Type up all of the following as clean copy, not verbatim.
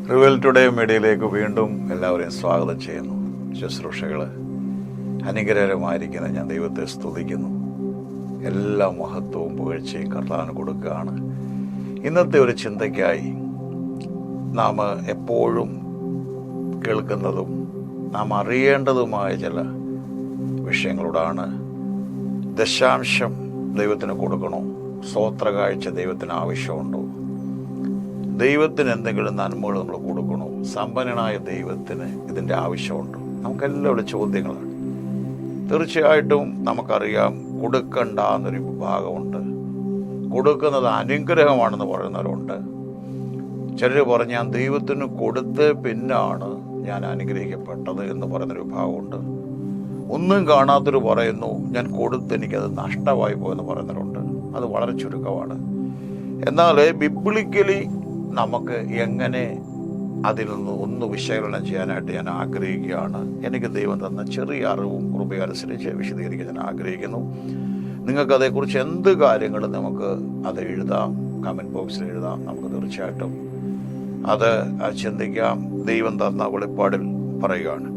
Revel today മീഡിയയിലേക്ക് വീണ്ടും എല്ലാവരെയും സ്വാഗതം ചെയ്യുന്നു. ശുശ്രൂഷകൾ അനുഗ്രഹമായിരിക്കുന്ന ഞാൻ ദൈവത്തെ സ്തുതിക്കുന്നു. എല്ലാ മഹത്വവും പുകഴ്ചയും കർത്താവിന് കൊടുക്കുകയാണ്. ഇന്നത്തെ ഒരു ചിന്തയ്ക്കായി നാം എപ്പോഴും കേൾക്കുന്നതും നാം അറിയേണ്ടതുമായ ചില വിഷയങ്ങളോടാണ്. ദശാംശം ദൈവത്തിന് കൊടുക്കണോ? സ്തോത്രകാഴ്ച ദൈവത്തിന് ആവശ്യമുണ്ടോ? ദൈവത്തിന് എന്തെങ്കിലും നന്മകൾ നമ്മൾ കൊടുക്കണോ? സമ്പന്നനായ ദൈവത്തിന് ഇതിൻ്റെ ആവശ്യമുണ്ടോ? നമുക്കെല്ലാവരുടെ ചോദ്യങ്ങളാണ്. തീർച്ചയായിട്ടും നമുക്കറിയാം, കൊടുക്കണ്ട എന്നൊരു വിഭാഗമുണ്ട്. കൊടുക്കുന്നത് അനുഗ്രഹമാണെന്ന് പറയുന്നവരുണ്ട്. ചിലർ പറഞ്ഞ് ഞാൻ ദൈവത്തിന് കൊടുത്ത് പിന്നാണ് ഞാൻ അനുഗ്രഹിക്കപ്പെട്ടത് എന്ന് പറയുന്നൊരു വിഭാഗമുണ്ട്. ഒന്നും കാണാത്തൊരു പറയുന്നു ഞാൻ കൊടുത്ത് എനിക്കത് നഷ്ടമായി പോയെന്ന് പറയുന്നവരുണ്ട്. അത് വളരെ ചുരുക്കമാണ്. എന്നാൽ ബിബ്ലിക്കലി നമുക്ക് എങ്ങനെ അതിൽ നിന്ന് ഒന്ന് വിശകലനം ചെയ്യാനായിട്ട് ഞാൻ ആഗ്രഹിക്കുകയാണ്. എനിക്ക് ദൈവം തന്ന ചെറിയ അറിവും കൃപയും അനുസരിച്ച് വിശദീകരിക്കാൻ ഞാൻ ആഗ്രഹിക്കുന്നു. നിങ്ങൾക്കതേക്കുറിച്ച് എന്ത് കാര്യങ്ങളും നമുക്ക് അത് എഴുതാം, കമൻറ്റ് ബോക്സിൽ എഴുതാം. നമുക്ക് തീർച്ചയായിട്ടും അത് ചിന്തിക്കാം. ദൈവം തന്ന വെളിപ്പാടിൽ പറയുകയാണ്.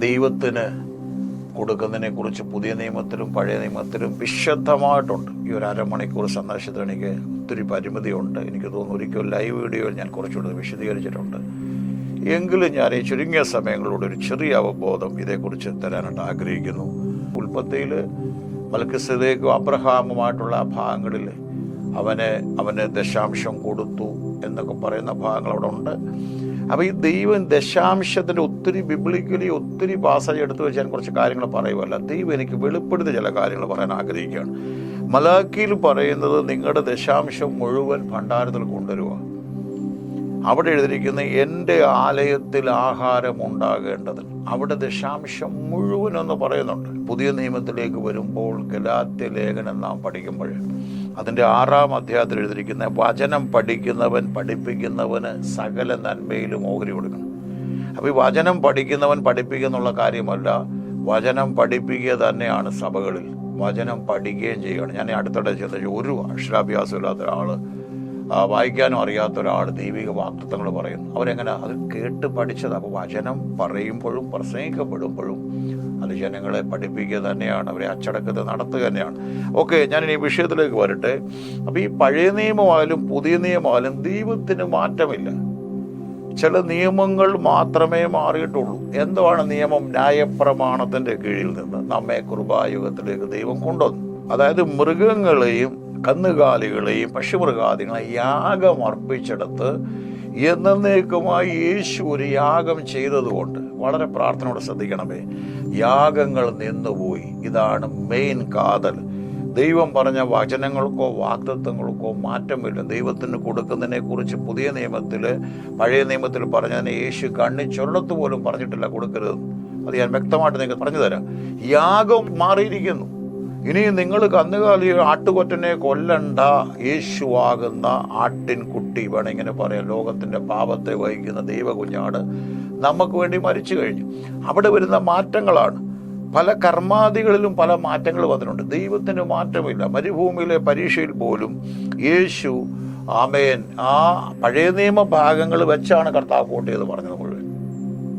ദൈവത്തിന് കൊടുക്കുന്നതിനെക്കുറിച്ച് പുതിയ നിയമത്തിലും പഴയ നിയമത്തിലും വിശദമായിട്ടുണ്ട്. ഈ ഒരു അരമണിക്കൂർ സന്ദേശത്തിൽ എനിക്ക് ഒത്തിരി പരിമിതിയുണ്ട്. എനിക്ക് തോന്നുന്നു ഒരിക്കലും ലൈവ് വീഡിയോയിൽ ഞാൻ കുറച്ചുകൂടി വിശദീകരിച്ചിട്ടുണ്ട്. എങ്കിലും ഞാൻ ഈ ചുരുങ്ങിയ സമയങ്ങളോട് ഒരു ചെറിയ അവബോധം ഇതേക്കുറിച്ച് തരാനായിട്ട് ആഗ്രഹിക്കുന്നു. ഉൽപ്പത്തിയിൽ മൽക്കിസേദെക്കും അബ്രഹാമുമായിട്ടുള്ള ഭാഗങ്ങളിൽ അവന് ദശാംശം കൊടുത്തു എന്നൊക്കെ പറയുന്ന ഭാഗങ്ങൾ അവിടെ ഉണ്ട്. അപ്പോൾ ഈ ദൈവം ദശാംശത്തിൻ്റെ ഒത്തിരി ബിബ്ലിക്കലി ഒത്തിരി പാസേജ് എടുത്തു വെച്ചാൽ കുറച്ച് കാര്യങ്ങൾ പറയുമല്ല. ദൈവം എനിക്ക് വെളിപ്പെടുത്തി ചില കാര്യങ്ങൾ പറയാൻ ആഗ്രഹിക്കുകയാണ്. മലാക്കിയിൽ പറയുന്നത് നിങ്ങളുടെ ദശാംശം മുഴുവൻ ഭണ്ഡാരത്തിൽ കൊണ്ടുവരിക. അവിടെ എഴുതിയിരിക്കുന്ന എൻ്റെ ആലയത്തിൽ ആഹാരം ഉണ്ടാകേണ്ടതിൽ അവിടെ ദശാംശം മുഴുവനെന്ന് പറയുന്നുണ്ട്. പുതിയ നിയമത്തിലേക്ക് വരുമ്പോൾ ഗലാത്യ ലേഖനം നാം പഠിക്കുമ്പോൾ അതിൻ്റെ 6-ാം അധ്യായത്തിൽ എഴുതിയിരിക്കുന്ന വചനം പഠിക്കുന്നവൻ പഠിപ്പിക്കുന്നവന് സകല നന്മയിലും ഓഹരി കൊടുക്കണം. അപ്പോൾ ഈ വചനം പഠിക്കുന്നവൻ പഠിപ്പിക്കുന്നുള്ള കാര്യമല്ല, വചനം പഠിപ്പിക്കുക തന്നെയാണ് സഭകളിൽ. വചനം പഠിക്കുകയും ചെയ്യുകയാണ്. ഞാൻ അടുത്തിടെ ചിന്തിച്ചു, ഒരു അക്ഷരാഭ്യാസം ഇല്ലാത്ത ഒരാൾ, വായിക്കാനും അറിയാത്ത ഒരാൾ ദൈവിക വാഗ്ദത്തങ്ങൾ പറയുന്നു. അവരെങ്ങനെ അത് കേട്ട് പഠിച്ചത്? അപ്പോൾ വചനം പറയുമ്പോഴും പ്രസംഗിക്കപ്പെടുമ്പോഴും അത് ജനങ്ങളെ പഠിപ്പിക്കുക തന്നെയാണ്, അവരെ അച്ചടക്കത്തെ നടത്തുക തന്നെയാണ്. ഓക്കെ, ഞാൻ ഈ വിഷയത്തിലേക്ക് വരട്ടെ. അപ്പോൾ ഈ പഴയ നിയമമായാലും പുതിയ നിയമമായാലും ദൈവത്തിന് മാറ്റമില്ല. ചില നിയമങ്ങൾ മാത്രമേ മാറിയിട്ടുള്ളൂ. എന്താണ് നിയമം? ന്യായപ്രമാണത്തിൻ്റെ കീഴിൽ നിന്ന് നമ്മെ കൃപായുഗത്തിലേക്ക് ദൈവം കൊണ്ടുവന്നു. അതായത് മൃഗങ്ങളെയും കന്നുകാലികളെയും പശുമൃഗാദികളെയും യാഗം അർപ്പിച്ചെടുത്ത് എന്നേക്കുമായി യേശു ഒരു യാഗം ചെയ്തതുകൊണ്ട്, വളരെ പ്രാർത്ഥനയോടെ ശ്രദ്ധിക്കണമേ, യാഗങ്ങൾ നിന്നുപോയി. ഇതാണ് മെയിൻ കാതൽ. ദൈവം പറഞ്ഞ വചനങ്ങൾക്കോ വാഗ്ദത്തങ്ങൾക്കോ മാറ്റമില്ല. ദൈവത്തിന് കൊടുക്കുന്നതിനെ കുറിച്ച് പുതിയ നിയമത്തിൽ പഴയ നിയമത്തിൽ പറഞ്ഞതിനെ യേശു കണ്ണിച്ചൊരിടത്ത് പോലും പറഞ്ഞിട്ടില്ല കൊടുക്കരുത്. അത് ഞാൻ വ്യക്തമായിട്ട് നിങ്ങൾക്ക് പറഞ്ഞു തരാം. യാഗം മാറിയിരിക്കുന്നു. ഇനി നിങ്ങൾ കന്നുകാലി ആട്ടുകൊറ്റനെ കൊല്ലണ്ട, യേശുവാകുന്ന ആട്ടിൻകുട്ടി വേണം ഇങ്ങനെ പറയാം. ലോകത്തിൻ്റെ പാപത്തെ വഹിക്കുന്ന ദൈവകുഞ്ഞാട് നമുക്ക് വേണ്ടി മരിച്ചു കഴിഞ്ഞു. അവിടെ വരുന്ന മാറ്റങ്ങളാണ്. പല കർമാദികളിലും പല മാറ്റങ്ങൾ വന്നിട്ടുണ്ട്. ദൈവത്തിന് മാറ്റമില്ല. മരുഭൂമിയിലെ പരീക്ഷയിൽ പോലും യേശു ആമേൻ ആ പഴയ നിയമ ഭാഗങ്ങൾ വെച്ചാണ് കർത്താവ് കോട്ട് ചെയ്ത് പറഞ്ഞത് മുഴുവൻ.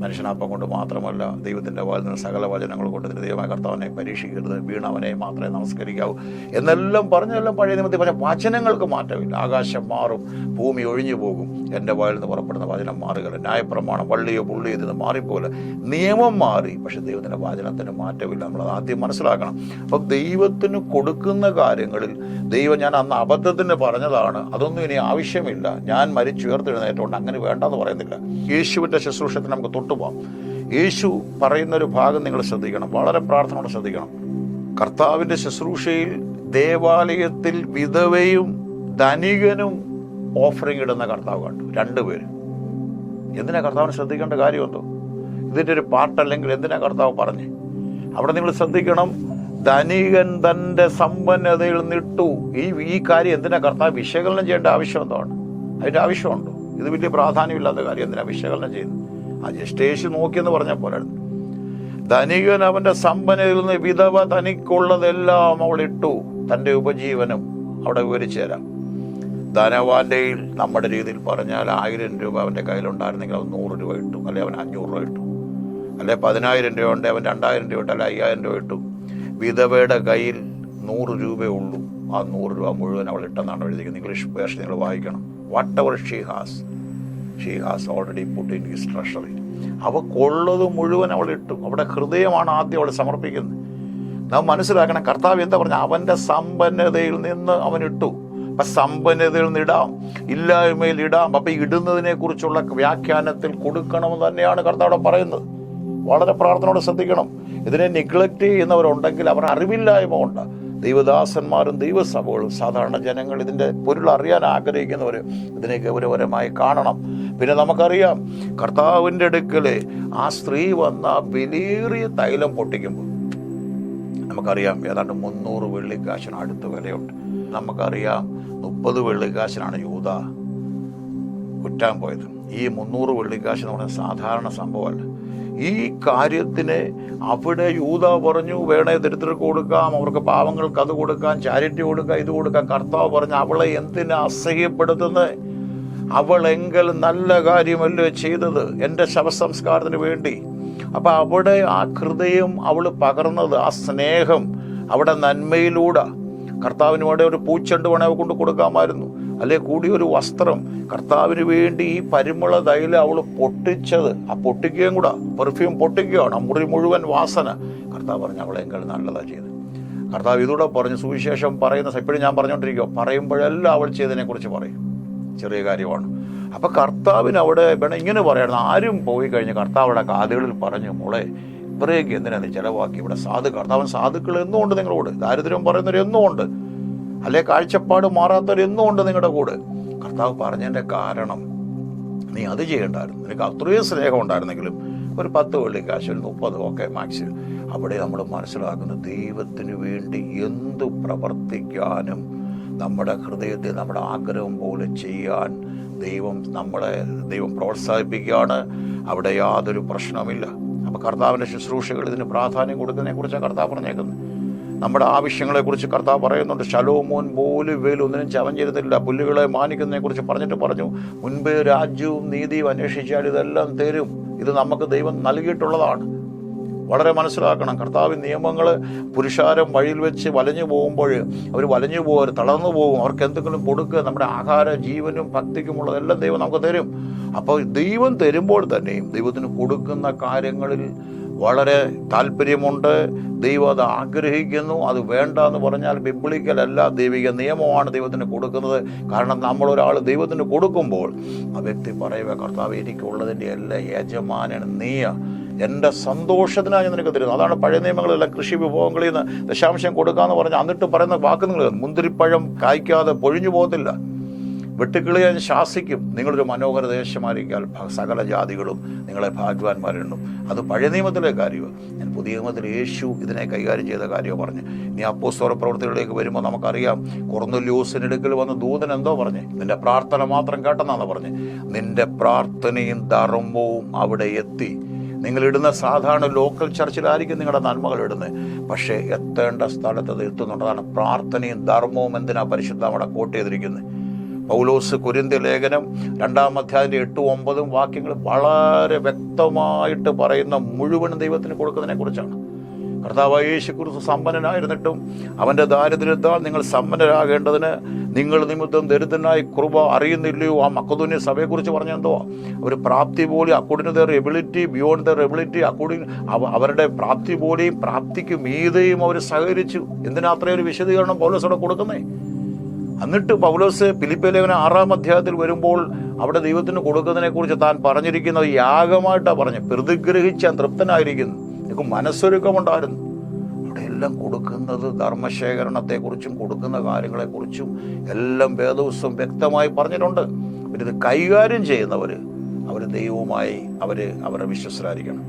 മനുഷ്യനാപ്പം കൊണ്ട് മാത്രമല്ല, ദൈവത്തിൻ്റെ വായിൽ നിന്ന് സകല വചനങ്ങൾ കൊണ്ട് ദൈവമായ കർത്താവിനെ പരീക്ഷിക്കരുത്, വീണവനെ മാത്രമേ നമസ്കരിക്കാവൂ എന്നെല്ലാം പറഞ്ഞെല്ലാം പഴയ നിയമത്തിൽ പറഞ്ഞ വചനങ്ങൾക്ക് മാറ്റമില്ല. ആകാശം മാറും, ഭൂമി ഒഴിഞ്ഞു പോകും, എൻ്റെ വായിൽ നിന്ന് പുറപ്പെടുന്ന വചനം മാറുകയില്ല. ന്യായപ്രമാണം വള്ളിയോ പുള്ളിയോ ഇതിന് മാറിപ്പോലെ. നിയമം മാറി, പക്ഷെ ദൈവത്തിൻ്റെ വചനത്തിന് മാറ്റമില്ല. നമ്മളത് ആദ്യം മനസ്സിലാക്കണം. അപ്പം ദൈവത്തിന് കൊടുക്കുന്ന കാര്യങ്ങളിൽ ദൈവം, ഞാൻ അന്ന് അബദ്ധത്തിന് പറഞ്ഞതാണ്, അതൊന്നും ഇനി ആവശ്യമില്ല, ഞാൻ മരിച്ചുയർത്തെഴുന്നേറ്റുകൊണ്ട് അങ്ങനെ വേണ്ടെന്ന് പറയുന്നില്ല. യേശുവിൻ്റെ ശുശ്രൂഷത്തിന് നമുക്ക് തൊട്ടുപോകാം. യേശു പറയുന്നൊരു ഭാഗം നിങ്ങൾ ശ്രദ്ധിക്കണം, വളരെ പ്രാർത്ഥനയോടെ ശ്രദ്ധിക്കണം. കർത്താവിൻ്റെ ശുശ്രൂഷയിൽ ദേവാലയത്തിൽ വിധവയും ധനികനും ഓഫറിംഗ് ഇടുന്ന കർത്താവ് കണ്ടു. രണ്ടുപേരും. എന്തിനാ കർത്താവിന് ശ്രദ്ധിക്കേണ്ട കാര്യമെന്തോ? ഇതിൻ്റെ ഒരു പാർട്ടല്ലെങ്കിൽ എന്തിനാ കർത്താവ് പറഞ്ഞ്? അവിടെ നിങ്ങൾ ശ്രദ്ധിക്കണം. ധനികൻ തൻ്റെ സമ്പന്നതയിൽ നിട്ടു. ഈ കാര്യം എന്തിനാ കർത്താവ് വിശകലനം ചെയ്യേണ്ട ആവശ്യം എന്താണ്? അതിൻ്റെ ആവശ്യമുണ്ടോ? ഇത് വലിയ പ്രാധാന്യമില്ലാത്ത കാര്യം എന്തിനാ വിശകലനം ചെയ്യുന്നത്? ആ ജസ്റ്റ് യേശു നോക്കിയെന്ന് പറഞ്ഞ പോലെ. ധനികൻ അവൻ്റെ സമ്പന്നതയിൽ നിന്ന് വിധവ തനിക്കുള്ളതെല്ലാം അവൾ ഇട്ടു. തൻ്റെ ഉപജീവനം അവിടെ വിവരിച്ചു തരാം. ധനവാന്റെയിൽ നമ്മുടെ രീതിയിൽ പറഞ്ഞാൽ 1000 രൂപ അവൻ്റെ കയ്യിലുണ്ടായിരുന്നെങ്കിൽ അവൻ 100 രൂപ ഇട്ടു, അല്ലെ അവൻ 500 രൂപ ഇട്ടു, അല്ലെ 10,000 രൂപ ഉണ്ട് അവൻ 2000 രൂപ ഇട്ടു, അല്ലെ 5000 രൂപ ഇട്ടു. വിധവയുടെ കയ്യിൽ 100 രൂപയേ ഉള്ളൂ. ആ 100 രൂപ മുഴുവൻ അവൾ ഇട്ടെന്നാണ് എഴുതിയിരിക്കുന്നത്. ഇംഗ്ലീഷ് വേർഷൻ നിങ്ങൾ വായിക്കണം. Whatever she has already put in his treasury. അവൾക്കുള്ളത് മുഴുവൻ അവൾ ഇട്ടു. അവിടെ ഹൃദയമാണ് ആദ്യം അവൾ സമർപ്പിക്കുന്നത്. നാം മനസ്സിലാക്കണം, കർത്താവ് എന്താ പറഞ്ഞ, അവൻ്റെ സമ്പന്നതയിൽ നിന്ന് അവൻ ഇട്ടു. അപ്പം സമ്പന്നതയിൽ നിന്ന് ഇടാം, ഇല്ലായ്മയിൽ ഇടാം. അപ്പം ഇടുന്നതിനെ കുറിച്ചുള്ള വ്യാഖ്യാനത്തിൽ കൊടുക്കണമെന്ന് തന്നെയാണ് കർത്താവ് പറയുന്നത്. വളരെ പ്രാർത്ഥനയോടെ ശ്രദ്ധിക്കണം. ഇതിനെ നിഗ്ലക്റ്റ് ചെയ്യുന്നവരുണ്ടെങ്കിൽ അവർ അറിവില്ലായ്മ കൊണ്ട്. ദൈവദാസന്മാരും ദൈവസഭകളും സാധാരണ ജനങ്ങൾ ഇതിൻ്റെ പൊരുൾ അറിയാൻ ആഗ്രഹിക്കുന്നവർ ഇതിനെ ഗൗരവപരമായി കാണണം. പിന്നെ നമുക്കറിയാം, കർത്താവിൻ്റെ അടുക്കൽ ആ സ്ത്രീ വന്ന വിലയേറിയ തൈലം പൊട്ടിക്കുമ്പോൾ നമുക്കറിയാം ഏതാണ്ട് 300 വെള്ളിക്കാശിന് അടുത്ത വിലയുണ്ട്. നമുക്കറിയാം 30 വെള്ളിക്കാശിനാണ് യൂദ കുറ്റാൻ പോയത്. ഈ 300 വെള്ളിക്കാശ് എന്ന് പറയുന്നത് സാധാരണ സംഭവമല്ല. ഈ കാര്യത്തിന് അവിടെ യൂദ പറഞ്ഞു, വേണേ ദരിദ്രർക്ക് കൊടുക്കാം, അവർക്ക് പാവങ്ങൾക്ക് അത് കൊടുക്കാം, ചാരിറ്റി കൊടുക്കാം, ഇത് കൊടുക്കാം. കർത്താവ് പറഞ്ഞു, അവളെ എന്തിനാ അസഹ്യപ്പെടുത്തുന്നത്? അവളെങ്കിൽ നല്ല കാര്യമല്ലേ ചെയ്തത് എൻ്റെ ശവസംസ്കാരത്തിന് വേണ്ടി. അപ്പം അവിടെ ആ ഹൃദയം അവൾ പകർന്നത്, ആ സ്നേഹം അവിടെ നന്മയിലൂടെ. കർത്താവിന് വേണ്ടി ഒരു പൂച്ചെണ്ട് വേണേ കൊണ്ട് കൊടുക്കാമായിരുന്നു, അല്ലെ കൂടി ഒരു വസ്ത്രം. കർത്താവിന് വേണ്ടി ഈ പരിമള തൈലം അവൾ പൊട്ടിച്ചത്, ആ പൊട്ടിക്കുകയും കൂടെ, പെർഫ്യൂം പൊട്ടിക്കുകയാണ്, ആ മുറി മുഴുവൻ വാസന. കർത്താവ് പറഞ്ഞു, അവളെങ്കിൽ നല്ലതാണ് ചെയ്ത്. കർത്താവ് ഇതൂടെ പറഞ്ഞു, സുവിശേഷം പറയുന്ന എപ്പോഴും ഞാൻ പറഞ്ഞുകൊണ്ടിരിക്കുക, പറയുമ്പോഴെല്ലാം അവൾ ചെയ്തതിനെക്കുറിച്ച് പറയും. ചെറിയ കാര്യമാണ്. അപ്പം കർത്താവിന് അവിടെ വേണം ഇങ്ങനെ പറയണം. ആരും പോയി കഴിഞ്ഞ് കർത്താവിടെ കാതുകളിൽ പറഞ്ഞു, മോളെ ഇത്രയൊക്കെ എന്തിനാണ് ചിലവാക്കി? ഇവിടെ കർത്താവൻ സാധുക്കൾ എന്നുമുണ്ട് നിങ്ങളോട്, ദാരിദ്ര്യം പറയുന്നവർ എന്നുമുണ്ട്, അല്ലെ കാഴ്ചപ്പാട് മാറാത്തവർ എന്നുമുണ്ട് നിങ്ങളുടെ കൂടെ. കർത്താവ് പറഞ്ഞതിൻ്റെ കാരണം, നീ അത് ചെയ്യണ്ടായിരുന്നു. നിനക്ക് അത്രയും സ്നേഹം ഉണ്ടായിരുന്നെങ്കിലും ഒരു 10 വെള്ളിക്കാശ്, ഒരു 30 ഒക്കെ മാക്സിമം. അവിടെ നമ്മൾ മനസ്സിലാക്കുന്നത്, ദൈവത്തിന് വേണ്ടി എന്തു പ്രവർത്തിക്കാനും നമ്മുടെ ഹൃദയത്തിൽ നമ്മുടെ ആഗ്രഹം പോലെ ചെയ്യാൻ ദൈവം പ്രോത്സാഹിപ്പിക്കുകയാണ്. അവിടെ യാതൊരു പ്രശ്നവുമില്ല. അപ്പോൾ കർത്താവിൻ്റെ ശുശ്രൂഷകൾ ഇതിന് പ്രാധാന്യം കൊടുക്കുന്നതിനെക്കുറിച്ചാണ് കർത്താവ് പറഞ്ഞേക്കുന്നത്. നമ്മുടെ ആവശ്യങ്ങളെക്കുറിച്ച് കർത്താവ് പറയുന്നുണ്ട്. ശലോമോൻ പോലും ഇവയിലൊന്നിനും ചവഞ്ഞിരുന്നില്ല. പുല്ലുകളെ മാനിക്കുന്നതിനെക്കുറിച്ച് പറഞ്ഞു, മുൻപേ രാജ്യവും നീതിയും അന്വേഷിച്ചാൽ ഇതെല്ലാം തരും. ഇത് നമുക്ക് ദൈവം നൽകിയിട്ടുള്ളതാണ്. വളരെ മനസ്സിലാക്കണം. കർത്താവിൻ നിയമങ്ങൾ പുരുഷാരം വഴിയിൽ വെച്ച് വലഞ്ഞു പോകുമ്പോൾ അവർ വലഞ്ഞു പോകും, അവർ തളർന്നു പോകും. അവർക്ക് എന്തെങ്കിലും കൊടുക്കുക, നമ്മുടെ ആഹാര ജീവനും ഭക്തിക്കുമുള്ളതെല്ലാം ദൈവം നമുക്ക് തരും. അപ്പോൾ ദൈവം തരുമ്പോൾ തന്നെയും ദൈവത്തിന് കൊടുക്കുന്ന കാര്യങ്ങളിൽ വളരെ താല്പര്യമുണ്ട്. ദൈവം അത് ആഗ്രഹിക്കുന്നു. അത് വേണ്ട എന്ന് പറഞ്ഞാൽ ബിബ്ലിക്കലല്ല, ദൈവിക നിയമമാണ് ദൈവത്തിന് കൊടുക്കുന്നത്. കാരണം നമ്മളൊരാൾ ദൈവത്തിന് കൊടുക്കുമ്പോൾ ആ വ്യക്തി പറയുക, കർത്താവ് എനിക്കുള്ളതിൻ്റെ എല്ലാ യജമാനൻ നീയ, എൻ്റെ സന്തോഷത്തിനാണ് ഞാൻ നിനക്ക് തരുന്നത്. അതാണ് പഴയ നിയമങ്ങളെല്ലാം. കൃഷി വിഭവങ്ങളിൽ നിന്ന് ദശാംശം കൊടുക്കാമെന്ന് പറഞ്ഞാൽ എന്നിട്ട് പറയുന്ന വാക്ക് നിങ്ങൾ, മുന്തിരിപ്പഴം കായ്ക്കാതെ പൊഴിഞ്ഞു പോകത്തില്ല, വെട്ടുക്കിളിയെ ശാസിക്കും, നിങ്ങളൊരു മനോഹര ദേശമായിരിക്കാൻ സകല ജാതികളും നിങ്ങളെ ഭാഗ്യവാന്മാരെണ്ണും. അത് പഴയ നിയമത്തിലെ കാര്യമാണ്. ഞാൻ പുതിയ നിയമത്തിൽ യേശു ഇതിനെ കൈകാര്യം ചെയ്ത കാര്യം പറഞ്ഞു. ഇനി അപ്പോസ്തല പ്രവൃത്തികളിലേക്ക് വരുമ്പോൾ നമുക്കറിയാം, കൊർന്നല്യോസിനടുക്കൽ വന്ന് ദൂതൻ എന്തോ പറഞ്ഞേ, നിന്റെ പ്രാർത്ഥന മാത്രം കേട്ടെന്നാണ് പറഞ്ഞ്. നിന്റെ പ്രാർത്ഥനയും ധർമ്മവും അവിടെ എത്തി. നിങ്ങളിടുന്ന സാധാരണ ലോക്കൽ ചർച്ചിലായിരിക്കും നിങ്ങളുടെ നന്മകൾ ഇടുന്നത്, പക്ഷേ എത്തേണ്ട സ്ഥലത്ത് അത് എത്തുന്നുണ്ട്. അതാണ് പ്രാർത്ഥനയും ധർമ്മവും. എന്തിനാ പരിശുദ്ധ അവിടെ കോട്ട് ചെയ്തിരിക്കുന്നത്? പൗലോസ് കൊരിന്ത്യ ലേഖനം 2-ാം അധ്യായത്തിൻ്റെ 8-9 വാക്യങ്ങൾ വളരെ വ്യക്തമായിട്ട് പറയുന്ന മുഴുവൻ ദൈവത്തിന് കൊടുക്കുന്നതിനെ കുറിച്ചാണ്. കർത്താവായ യേശുക്രിസ്തു സമ്പന്നനായിരുന്നിട്ടും അവൻ്റെ ദാരിദ്ര്യത്താൽ നിങ്ങൾ സമ്പന്നരാകേണ്ടതിന് നിങ്ങൾ നിമിത്തം ദരിദ്രനായി കൃപ അറിയുന്നില്ലയോ? ആ മക്കദോന്യ സഭയെക്കുറിച്ച് പറഞ്ഞെന്തോ, അവർ പ്രാപ്തി പോലെ according there ability, beyond there ability, according അവരുടെ പ്രാപ്തി പോലെയും പ്രാപ്തിക്ക് മീതെയും അവർ സഹകരിച്ചു. എന്തിനാ അത്രയും ഒരു വിശദീകരണം പൗലോസോടെ കൊടുക്കുന്നേ? എന്നിട്ട് പൗലോസ് ഫിലിപ്പിയ ലേഖനം 6-ാം അധ്യായത്തിൽ വരുമ്പോൾ അവിടെ ദൈവത്തിന് കൊടുക്കുന്നതിനെക്കുറിച്ച് താൻ പറഞ്ഞിരിക്കുന്നത് യാഗമായിട്ടാണ് പറഞ്ഞത്. പ്രതിഗ്രഹിച്ചാൽ തൃപ്തനായിരിക്കുന്നു, എനിക്ക് മനസ്സൊരുക്കമുണ്ടായിരുന്നു. അവിടെ എല്ലാം കൊടുക്കുന്നത് ധർമ്മശേഖരണത്തെക്കുറിച്ചും കൊടുക്കുന്ന കാര്യങ്ങളെക്കുറിച്ചും എല്ലാം വേദപുസ്തകം വ്യക്തമായി പറഞ്ഞിട്ടുണ്ട്. പിന്നെ ഇത് കൈകാര്യം ചെയ്യുന്നവർ ദൈവവുമായി അവരെ വിശ്വസ്തരായിരിക്കണം.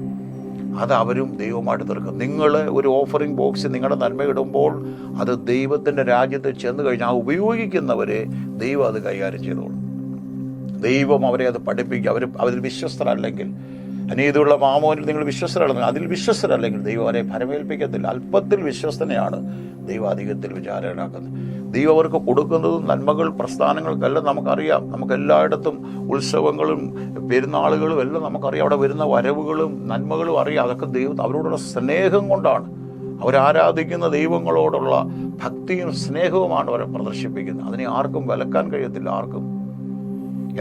അത് അവരും ദൈവമായിട്ട് തീർക്കും. നിങ്ങൾ ഒരു ഓഫറിംഗ് ബോക്സ് നിങ്ങളുടെ നന്മ ഇടുമ്പോൾ അത് ദൈവത്തിൻ്റെ രാജ്യത്ത് ചെന്ന് കഴിഞ്ഞാൽ ആ ഉപയോഗിക്കുന്നവരെ ദൈവം അത് കൈകാര്യം ചെയ്തോളും. ദൈവം അവരെ അത് പഠിപ്പിക്കും. അതിൽ വിശ്വസ്തരല്ലെങ്കിൽ, അനീതിയുള്ള മാമോനിൽ നിങ്ങൾ വിശ്വസ്തരല്ലെങ്കിൽ, അതിൽ വിശ്വസ്തരല്ലെങ്കിൽ ദൈവം അവരെ ഫലമേൽപ്പിക്കത്തില്ല. അല്പത്തിൽ വിശ്വസ്തനെയാണ് ദൈവം അധികത്തിൽ വിചാരകനാക്കുന്നത്. ദൈവം അവർക്ക് കൊടുക്കുന്നതും നന്മകൾ പ്രസ്ഥാനങ്ങൾക്കെല്ലാം നമുക്കറിയാം. നമുക്കെല്ലായിടത്തും ഉത്സവങ്ങളും പെരുന്നാളുകളും എല്ലാം നമുക്കറിയാം. അവിടെ വരുന്ന വരവുകളും നന്മകളും അറിയാം. അതൊക്കെ ദൈവം അവരോടുള്ള സ്നേഹം കൊണ്ടാണ്. അവരാരാധിക്കുന്ന ദൈവങ്ങളോടുള്ള ഭക്തിയും സ്നേഹവുമാണ് അവരെ പ്രദർശിപ്പിക്കുന്നത്. അതിനെ ആർക്കും വിലക്കാൻ കഴിയത്തില്ല. ആർക്കും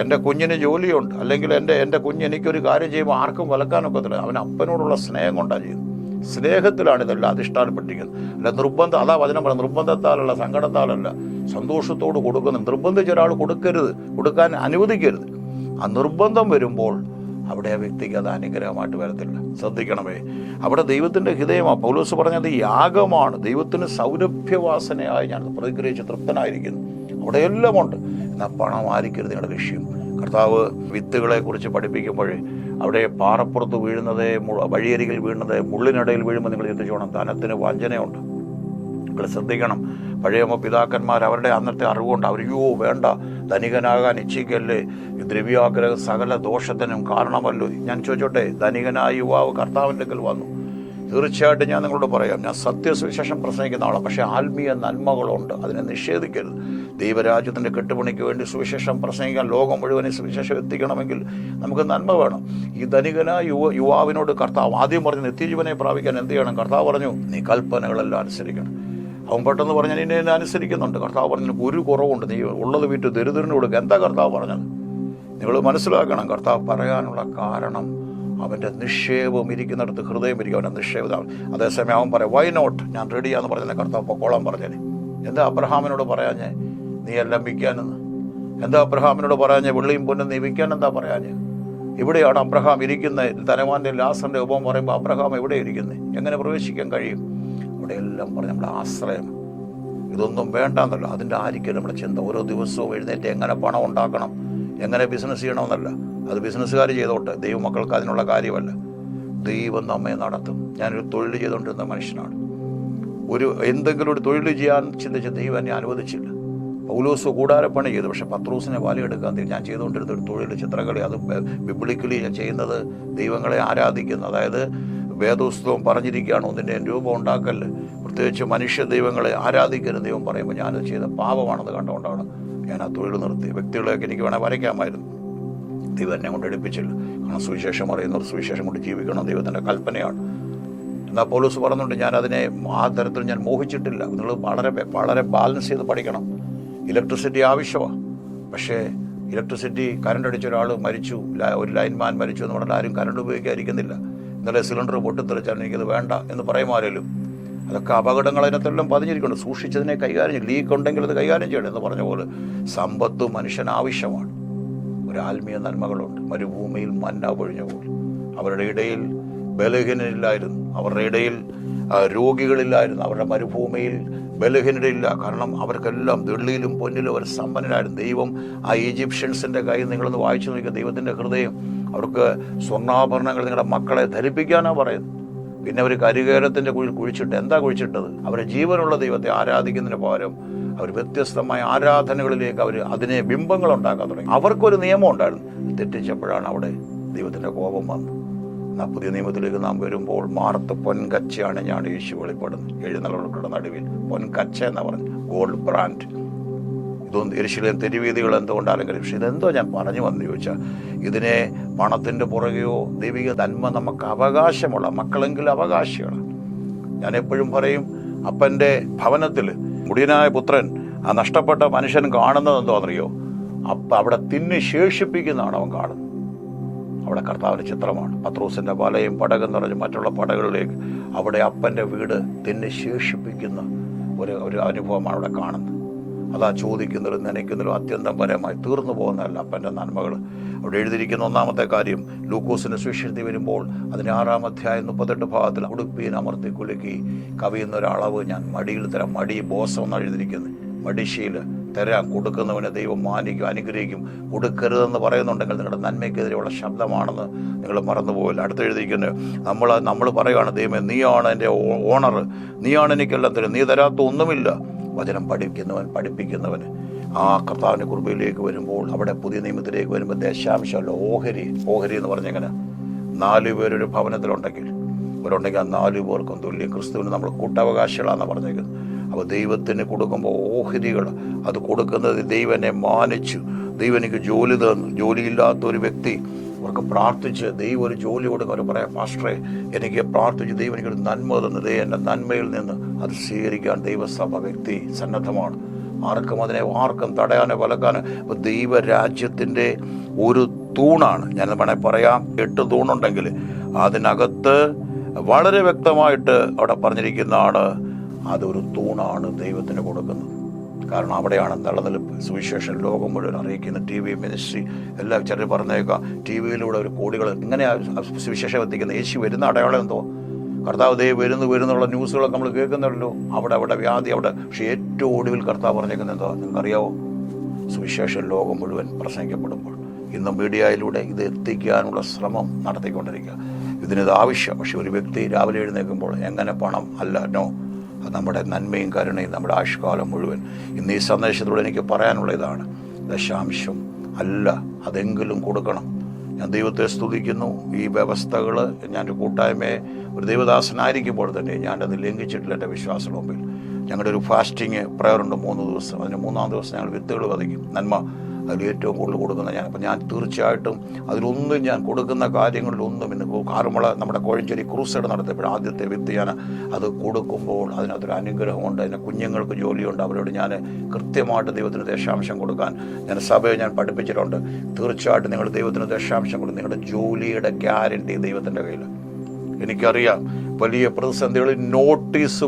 എൻ്റെ കുഞ്ഞിന് ജോലിയുണ്ട്, അല്ലെങ്കിൽ എൻ്റെ കുഞ്ഞ് എനിക്കൊരു കാര്യം ചെയ്യുമ്പോൾ ആർക്കും വിലക്കാനൊക്കത്തില്ല. അവൻ അപ്പനോടുള്ള സ്നേഹം കൊണ്ടാണ് ചെയ്യുന്നത്. സ്നേഹത്തിലാണ് ഇതെല്ലാം അധിഷ്ഠാനപ്പെട്ടിരിക്കുന്നത്. അല്ല നിർബന്ധം, അതാ വചനം പറയുന്നത്, നിർബന്ധത്താലല്ല, സങ്കടത്താലല്ല, സന്തോഷത്തോട് കൊടുക്കുന്നു. നിർബന്ധിച്ച ഒരാൾ കൊടുക്കാൻ അനുവദിക്കരുത്. ആ നിർബന്ധം വരുമ്പോൾ അവിടെ ആ വ്യക്തിക്ക് അത് അനുഗ്രഹമായിട്ട് വരത്തില്ല. ശ്രദ്ധിക്കണമേ, അവിടെ ദൈവത്തിൻ്റെ ഹൃദയമാണ്. പൗലോസ് പറഞ്ഞത് യാഗമാണ്. ദൈവത്തിന് സൗരഭ്യവാസനയായി ഞാൻ പ്രതിഗ്രഹിച്ച് തൃപ്തനായിരിക്കുന്നു. അവിടെ എല്ലാം ഉണ്ട്. എന്നാൽ പണമായിരിക്കരുത് നിങ്ങളുടെ ലക്ഷ്യം. കർത്താവ് വിത്തുകളെ കുറിച്ച് പഠിപ്പിക്കുമ്പോഴേ അവിടെ പാറപ്പുറത്ത് വീഴുന്നത്, വഴിയരികിൽ വീഴുന്നത്, മുള്ളിനിടയിൽ വീഴുമ്പോൾ നിങ്ങൾ ചിന്തിച്ചോണം. ധനത്തിന് വഞ്ചനയുണ്ട്. നിങ്ങൾ ശ്രദ്ധിക്കണം. പഴയ പിതാക്കന്മാർ അവരുടെ അന്നത്തെ അറിവുകൊണ്ട് അവരിയോ വേണ്ട, ധനികനാകാൻ ഇച്ഛിക്കല്ലേ, ദ്രവ്യാഗ്രഹം സകല ദോഷത്തിനും കാരണമല്ലോ. ഞാൻ ചോദിച്ചോട്ടെ, ധനികനായ യുവാവ് കർത്താവിൻ്റെ അടുക്കൽ വന്നു. തീർച്ചയായിട്ടും ഞാൻ നിങ്ങളോട് പറയാം, ഞാൻ സത്യസുവിശേഷം പ്രസംഗിക്കുന്ന ആളാണ്. പക്ഷേ ആത്മീയ നന്മകളുണ്ട്, അതിനെ നിഷേധിക്കരുത്. ദൈവരാജ്യത്തിൻ്റെ കെട്ടുപണിക്ക് വേണ്ടി സുവിശേഷം പ്രസംഗിക്കാൻ ലോകം മുഴുവനും സുവിശേഷം എത്തിക്കണമെങ്കിൽ നമുക്ക് നന്മ വേണം. ഈ ധനികനായ യുവാവിനോട് കർത്താവ് ആദ്യം പറഞ്ഞു, നിത്യജീവനെ പ്രാപിക്കാൻ എന്ത് ചെയ്യണം? കർത്താവ് പറഞ്ഞു, നീ കൽപ്പനകളെല്ലാം അനുസരിക്കണം. അവൻ പെട്ടെന്ന് പറഞ്ഞു, നീ എന്നെ അനുസരിക്കുന്നുണ്ട്. കർത്താവ് പറഞ്ഞു, ഒരു കുറവുണ്ട്, നീ ഉള്ളത് വീട്ട് ദരിദ്രന് കൊടുക്കുക. എന്താ കർത്താവ് പറഞ്ഞത്? നിങ്ങൾ മനസ്സിലാക്കണം. കർത്താവ് പറയാനുള്ള കാരണം അവൻ്റെ നിക്ഷേപം ഇരിക്കുന്നിടത്ത് ഹൃദയം ഇരിക്കും. അവൻ്റെ നിക്ഷേപം. അതേസമയം അവൻ പറയാം, വൈ നോട്ട്, ഞാൻ റെഡിയാന്ന് പറഞ്ഞേ. കർത്താവ് പൊക്കോളാൻ പറഞ്ഞേ. എന്താ അബ്രഹാമിനോട് പറയാഞ്ഞേ നീ എല്ലാം വിൽക്കാനെന്ന്? എന്താ അബ്രഹാമിനോട് പറയാഞ്ഞേ വെള്ളിയും പൊന്നും നീ വിൽക്കാൻ? എന്താ പറയാഞ്ഞേ? ഇവിടെയാണ് അബ്രഹാം ഇരിക്കുന്നത്. ധനവാന്റെ ലാസറിന്റെ ഉപമ പറയുമ്പോൾ അബ്രഹാം എവിടെ ഇരിക്കുന്നത്? എങ്ങനെ പ്രവേശിക്കാൻ കഴിയും? അവിടെ എല്ലാം പറഞ്ഞ് നമ്മുടെ ആശ്രയം ഇതൊന്നും വേണ്ടെന്നല്ല. അതിൻ്റെ ആയിരിക്കും നമ്മുടെ ചിന്ത. ഓരോ ദിവസവും എഴുന്നേറ്റ് എങ്ങനെ പണം ഉണ്ടാക്കണം, എങ്ങനെ ബിസിനസ് ചെയ്യണമെന്നല്ല. അത് ബിസിനസ്സുകാർ ചെയ്തോട്ടെ, ദൈവമക്കൾക്ക് അതിനുള്ള കാര്യമല്ല. ദൈവം നമ്മെ നടത്തും. ഞാനൊരു തൊഴിൽ ചെയ്തുകൊണ്ടിരുന്ന മനുഷ്യനാണ്. എന്തെങ്കിലും ഒരു തൊഴിൽ ചെയ്യാൻ ചിന്തിച്ച ദൈവം എന്നെ അനുവദിച്ചില്ല. പൗലോസ് കൂടാരപ്പണി ചെയ്തു. പക്ഷെ പത്രോസിനെ വാലിയെടുക്കാൻ ഞാൻ ചെയ്തുകൊണ്ടിരുന്ന ഒരു തൊഴിൽ ചിത്രകളി. അത് ബിബ്ലിക്കലി ഞാൻ ചെയ്യുന്നത് ദൈവങ്ങളെ ആരാധിക്കുന്നു. അതായത് വേദോസ്തവം പറഞ്ഞിരിക്കുകയാണ്, ഒന്നിൻ്റെ രൂപം ഉണ്ടാക്കല്, പ്രത്യേകിച്ച് മനുഷ്യ ദൈവങ്ങളെ ആരാധിക്കരുത് ദൈവം പറയുമ്പോൾ ഞാനത് ചെയ്ത പാപമാണെന്ന് കണ്ടുകൊണ്ടാണ് ഞാൻ ആ തൊഴിൽ നിർത്തി. വ്യക്തികളെയൊക്കെ എനിക്ക് വേണേൽ വരയ്ക്കാമായിരുന്നു. ദൈവം എന്നെ കൊണ്ട് എടുപ്പിച്ചില്ല. കാരണം സുവിശേഷം അറിയുന്നവർ സുവിശേഷം കൊണ്ട് ജീവിക്കണം, ദൈവത്തിൻ്റെ കൽപ്പനയാണ്. എന്നാൽ പൗലോസ് പറഞ്ഞുകൊണ്ട് ഞാനതിനെ ആ തരത്തിൽ ഞാൻ മോഹിച്ചിട്ടില്ല. നിങ്ങൾ വളരെ ബാലൻസ് ചെയ്ത് പഠിക്കണം. ഇലക്ട്രിസിറ്റി ആവശ്യമാണ്. പക്ഷേ ഇലക്ട്രിസിറ്റി കറണ്ട് അടിച്ച ഒരാൾ മരിച്ചു, ഒരു ലൈൻമാൻ മരിച്ചു എന്ന് പറഞ്ഞാൽ ആരും കറണ്ട് ഉപയോഗിക്കാതിരിക്കുന്നില്ല. ഇന്നലെ സിലിണ്ടർ പൊട്ടിത്തെറിച്ചാൽ എനിക്കത് വേണ്ട എന്ന് പറയുമാരേലും അതൊക്കെ അപകടങ്ങൾ അതിനകത്തെല്ലാം പതിഞ്ഞിരിക്കുന്നു. സൂക്ഷിച്ചതിനെ കൈകാര്യം ചെയ്യും. ലീക്ക് ഉണ്ടെങ്കിൽ അത് കൈകാര്യം ചെയ്യണം എന്ന് പറഞ്ഞ പോലെ സമ്പത്ത് മനുഷ്യന് ആവശ്യമാണ്. ഒരു ആത്മീയ നന്മകളുണ്ട്. മരുഭൂമിയിൽ മന്ന പൊഴിഞ്ഞ പോലെ അവരുടെ ഇടയിൽ ബലഹീനരില്ലായിരുന്നു, അവരുടെ ഇടയിൽ രോഗികളില്ലായിരുന്നു, അവരുടെ മരുഭൂമിയിൽ ബലഹീനരില്ല. കാരണം അവർക്കെല്ലാം വെള്ളിയിലും പൊന്നിലും അവർ സമ്പന്നരായിരുന്നു. ദൈവം ആ ഈജിപ്ഷ്യൻസിൻ്റെ കയ്യിൽ നിങ്ങളൊന്ന് വായിച്ചു നോക്കുക. ദൈവത്തിൻ്റെ ഹൃദയം. അവർക്ക് സ്വർണ്ണാഭരണങ്ങൾ നിങ്ങളുടെ മക്കളെ ധരിപ്പിക്കാനാണ് പറയുന്നത്. പിന്നെ അവർ കരികേരത്തിൻ്റെ കുഴിൽ കുഴിച്ചിട്ട് എന്താ കുഴിച്ചിട്ടത്? അവരെ ജീവനുള്ള ദൈവത്തെ ആരാധിക്കുന്നതിന് പകരം അവർ വ്യത്യസ്തമായ ആരാധനകളിലേക്ക് അതിനെ ബിംബങ്ങൾ ഉണ്ടാക്കാൻ തുടങ്ങി. അവർക്കൊരു നിയമം ഉണ്ടായിരുന്നു. തെറ്റിച്ചപ്പോഴാണ് അവിടെ ദൈവത്തിൻ്റെ കോപം വന്നത്. എന്നാൽ പുതിയ നിയമത്തിലേക്ക് നാം വരുമ്പോൾ മാർത്ത് പൊൻകച്ചയാണ് ഞാൻ യേശു വെളിപ്പെടുന്നത്. എഴുന്നള്ളുകളുടെ നടുവിൽ പൊൻകച്ച എന്ന് പറഞ്ഞു, ഗോൾഡ് ബ്രാൻഡ്. ഇതൊന്നും യെരൂശലേം തെരുവീതികൾ എന്തുകൊണ്ടാലും. പക്ഷെ ഇതെന്തോ ഞാൻ പറഞ്ഞു വന്നു ചോദിച്ചാൽ, ഇതിനെ പണത്തിൻ്റെ പുറകെയോ ദൈവിക നന്മ നമുക്ക് അവകാശമുള്ള മക്കളെങ്കിലും അവകാശികളാണ്. ഞാൻ എപ്പോഴും പറയും, അപ്പൻ്റെ ഭവനത്തിൽ മുടിയനായ പുത്രൻ ആ നഷ്ടപ്പെട്ട മനുഷ്യൻ കാണുന്നത് എന്തോന്നറിയോ? അവിടെ തിന്ന് ശേഷിപ്പിക്കുന്നതാണ് അവൻ കാണുന്നത്. അവിടെ കർത്താവിൻ്റെ ചിത്രമാണ്. പത്രോസിൻ്റെ വലയും പടകം നിറഞ്ഞ് മറ്റുള്ള പടകളിലേക്ക് അവിടെ അപ്പൻ്റെ വീട് തിന്ന് ശേഷിപ്പിക്കുന്ന ഒരു അനുഭവമാണ് അവിടെ കാണുന്നത്. അതാ ചോദിക്കുന്നതിലും നനയ്ക്കുന്നതിലും അത്യന്തം പരമായി തീർന്നു പോകുന്നതല്ല അപ്പൻ്റെ നന്മകൾ. അവിടെ എഴുതിയിരിക്കുന്ന ഒന്നാമത്തെ കാര്യം, ലൂക്കോസിൻ്റെ സുവിശേഷത്തിൽ വരുമ്പോൾ അതിന് 6-ാം അധ്യായം 38 ഭാഗത്തിൽ ഉടുപ്പീൻ അമർത്തി കുലുക്കി കവിയുന്ന ഒരളവ് ഞാൻ മടിയിൽ തരാം. മടി ബോസം എന്നാണ് എഴുതിയിരിക്കുന്നത്. മടിശീൽ തരാം. കൊടുക്കുന്നവനെ ദൈവം മാനിക്കും, അനുഗ്രഹിക്കും. കൊടുക്കരുതെന്ന് പറയുന്നുണ്ടെങ്കിൽ നിങ്ങളുടെ നന്മയ്ക്കെതിരെയുള്ള ശബ്ദമാണെന്ന് നിങ്ങൾ മറന്നുപോകില്ല. അടുത്ത് എഴുതിയിരിക്കുന്നത്, നമ്മൾ പറയുകയാണ്, ദൈവമേ നീയാണ് എൻ്റെ ഓണർ, നീയാണ് എനിക്കെല്ലാം തരും, നീ തരാത്ത ഒന്നുമില്ല. വചനം പഠിപ്പിക്കുന്നവന് ആ കർത്താവിൻ്റെ കൃപയിലേക്ക് വരുമ്പോൾ, അവിടെ പുതിയ നിയമത്തിലേക്ക് വരുമ്പോൾ ദശാംശമല്ല, ഓഹരി എന്ന് പറഞ്ഞെങ്ങനെ 4 പേരൊരു ഭവനത്തിലുണ്ടെങ്കിൽ ആ 4 പേർക്കും തുല്യം ക്രിസ്തുവിന് നമ്മൾ കൂട്ടവകാശികളാണെന്ന് പറഞ്ഞേക്കുന്നത്. അപ്പോൾ ദൈവത്തിന് കൊടുക്കുമ്പോൾ ഓഹരികൾ അത് കൊടുക്കുന്നത് ദൈവം എന്നെ മാനിച്ചു, ദൈവം എനിക്ക് ജോലി തന്നു. ജോലിയില്ലാത്ത ഒരു വ്യക്തി അവർക്ക് പ്രാർത്ഥിച്ച് ദൈവം ഒരു ജോലി കൊടുക്കും. അവർ പറയാം, പാസ്റ്ററെ എനിക്ക് പ്രാർത്ഥിച്ച് ദൈവം എനിക്കൊരു നന്മ തന്നത്, എൻ്റെ നന്മയിൽ നിന്ന് അത് സ്വീകരിക്കാൻ ദൈവസഭ വ്യക്തി സന്നദ്ധമാണ്. ആർക്കും തടയാനോ വലക്കാനോ. അപ്പോൾ ദൈവരാജ്യത്തിൻ്റെ ഒരു തൂണാണ്. ഞാൻ വേണമെങ്കിൽ പറയാം, 8 തൂണുണ്ടെങ്കിൽ അതിനകത്ത് വളരെ വ്യക്തമായിട്ട് അവിടെ പറഞ്ഞിരിക്കുന്നതാണ്, അതൊരു തൂണാണ് ദൈവത്തിന് കൊടുക്കുന്നത്. കാരണം അവിടെയാണ് നിലനിൽപ്പ്. സുവിശേഷം ലോകം മുഴുവൻ അറിയിക്കുന്ന TV മിനിസ്ട്രി എല്ലാം ചിലർ പറഞ്ഞേക്കാം, TV-യിലൂടെ ഒരു കോടികൾ ഇങ്ങനെയാണ് സുവിശേഷം എത്തിക്കുന്നത്. യേശു വരുന്ന അടയാളം എന്തോ, കർത്താവ് ദൈവം വരുന്നുള്ള ന്യൂസുകളൊക്കെ നമ്മൾ കേൾക്കുന്നുണ്ടല്ലോ. അവിടെ വ്യാധി അവിടെ. പക്ഷേ ഏറ്റവും ഒടുവിൽ കർത്താവ് പറഞ്ഞേക്കുന്നത് എന്തോ നിങ്ങൾക്കറിയാവോ? സുവിശേഷം ലോകം മുഴുവൻ പ്രസംഗിക്കപ്പെടുമ്പോൾ ഇന്ന് മീഡിയയിലൂടെ ഇത് എത്തിക്കാനുള്ള ശ്രമം നടത്തിക്കൊണ്ടിരിക്കുക. ഇതിനിത് ആവശ്യം. പക്ഷെ ഒരു വ്യക്തി രാവിലെ എഴുന്നേൽക്കുമ്പോൾ എങ്ങനെ പണം അല്ല, നോ, അത് നമ്മുടെ നന്മയും കരുണയും നമ്മുടെ ആയുഷ്കാലം മുഴുവൻ. ഇന്ന് ഈ സന്ദേശത്തിലൂടെ എനിക്ക് പറയാനുള്ള ഇതാണ്, ദശാംശം അല്ല, അതെങ്കിലും കൊടുക്കണം. ഞാൻ ദൈവത്തെ സ്തുതിക്കുന്നു. ഈ വ്യവസ്ഥകൾ ഞാനൊരു കൂട്ടായ്മയെ ഒരു ദൈവദാസനായിരിക്കുമ്പോൾ തന്നെ ഞാനത് ലംഘിച്ചിട്ടില്ല. എൻ്റെ വിശ്വാസം മുമ്പിൽ ഞങ്ങളുടെ ഒരു ഫാസ്റ്റിങ് പ്രയറുണ്ട് 3 ദിവസം. അതിന് 3-ാം ദിവസം ഞങ്ങൾ വിത്തുകൾ വിതയ്ക്കും. നന്മ അതിൽ ഏറ്റവും കൂടുതൽ കൊടുക്കുന്ന ഞാൻ. അപ്പം ഞാൻ തീർച്ചയായിട്ടും അതിലൊന്നും ഞാൻ കൊടുക്കുന്ന കാര്യങ്ങളിലൊന്നും ഇന്ന് കാറുമള നമ്മുടെ കോഴഞ്ചേരി ക്രൂസൈഡ് നടത്തിയപ്പോൾ ആദ്യത്തെ വിത്ത് ഞാൻ അത് കൊടുക്കുമ്പോൾ അതിനകത്തൊരു അനുഗ്രഹമുണ്ട്. അതിന് കുഞ്ഞുങ്ങൾക്ക് ജോലിയുണ്ട്. അവരോട് ഞാൻ കൃത്യമായിട്ട് ദൈവത്തിന് ദശാംശം കൊടുക്കാൻ ഞാൻ സഭയെ ഞാൻ പഠിപ്പിച്ചിട്ടുണ്ട്. തീർച്ചയായിട്ടും നിങ്ങൾ ദൈവത്തിന് ദശാംശം കൊടുക്കും. നിങ്ങളുടെ ജോലിയുടെ ഗ്യാരണ്ടി ദൈവത്തിൻ്റെ കയ്യിൽ. എനിക്കറിയാം വലിയ പ്രതിസന്ധികളിൽ നോട്ടീസ്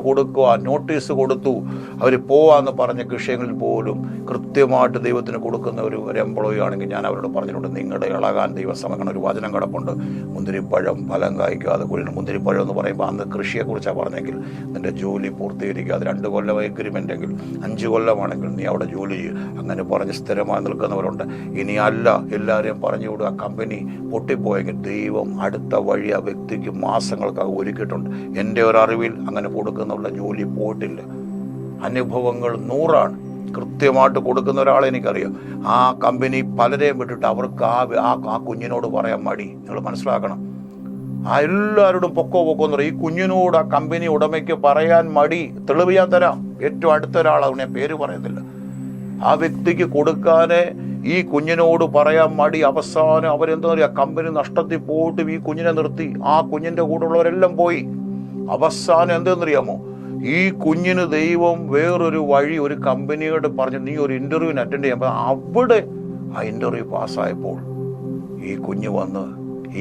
കൊടുത്തു അവർ പോവാന്ന് പറഞ്ഞ വിഷയങ്ങളിൽ പോലും കൃത്യമായിട്ട് ദൈവത്തിന് കൊടുക്കുന്ന ഒരു എംപ്ലോയി ആണെങ്കിൽ ഞാൻ അവരോട് പറഞ്ഞിട്ടുണ്ട്, നിങ്ങളുടെ ഇളകാൻ ദൈവസമങ്ങനെ ഒരു വചനം കിടപ്പുണ്ട്. മുന്തിരിപ്പഴം ഫലം കായ്ക്കാതെ കുഴിന്. മുന്തിരിപ്പഴം എന്ന് പറയുമ്പോൾ അന്ന് കൃഷിയെക്കുറിച്ചാണ് പറഞ്ഞെങ്കിൽ നിൻ്റെ ജോലി പൂർത്തീകരിക്കാതെ 2 കൊല്ലം എഗ്രിമെൻ്റ് എങ്കിൽ 5 കൊല്ലമാണെങ്കിൽ നീ അവിടെ ജോലി ചെയ്യും. അങ്ങനെ പറഞ്ഞ് സ്ഥിരമായി നിൽക്കുന്നവരുണ്ട്. ഇനി അല്ല, എല്ലാവരെയും പറഞ്ഞു വിടുക, കമ്പനി പൊട്ടിപ്പോയെങ്കിൽ ദൈവം അടുത്ത വഴി ആ വ്യക്തിക്ക് മാസങ്ങൾക്കകം ഒരുക്കിയിട്ടുണ്ട്. എൻ്റെ ഒരറിവിൽ അങ്ങനെ കൊടുക്കുന്നുള്ള ജോലി പോയിട്ടില്ല. അനുഭവങ്ങൾ 100ആണ്. കൃത്യമായിട്ട് കൊടുക്കുന്ന ഒരാളെ എനിക്കറിയാം. ആ കമ്പനി പലരെയും വിട്ടിട്ട് അവർക്ക് ആ കുഞ്ഞിനോട് പറയാൻ മടി. നിങ്ങൾ മനസ്സിലാക്കണം. ആ എല്ലാവരോടും പൊക്കോ എന്ന് പറയും. ഈ കുഞ്ഞിനോട് ആ കമ്പനി ഉടമയ്ക്ക് പറയാൻ മടി. തെളിവ് ഞാൻ തരാം. ഏറ്റവും അടുത്ത ഒരാൾ, അതിനെ പേര് പറയുന്നില്ല, ആ വ്യക്തിക്ക് കൊടുക്കാനെ ഈ കുഞ്ഞിനോട് പറയാൻ മടി. അവസാനം അവരെന്താ പറയുക, കമ്പനി നഷ്ടത്തിൽ പോയിട്ടും ഈ കുഞ്ഞിനെ നിർത്തി. ആ കുഞ്ഞിൻ്റെ കൂടെ ഉള്ളവരെല്ലാം പോയി. അവസാനം എന്തെന്നറിയാമോ, ഈ കുഞ്ഞിന് ദൈവം വേറൊരു വഴി ഒരു കമ്പനിയോട് പറഞ്ഞു, നീ ഒരു ഇൻ്റർവ്യൂവിന് അറ്റൻഡ് ചെയ്യാൻ. അവിടെ ആ ഇൻ്റർവ്യൂ പാസ്സായപ്പോൾ ഈ കുഞ്ഞ് വന്ന്,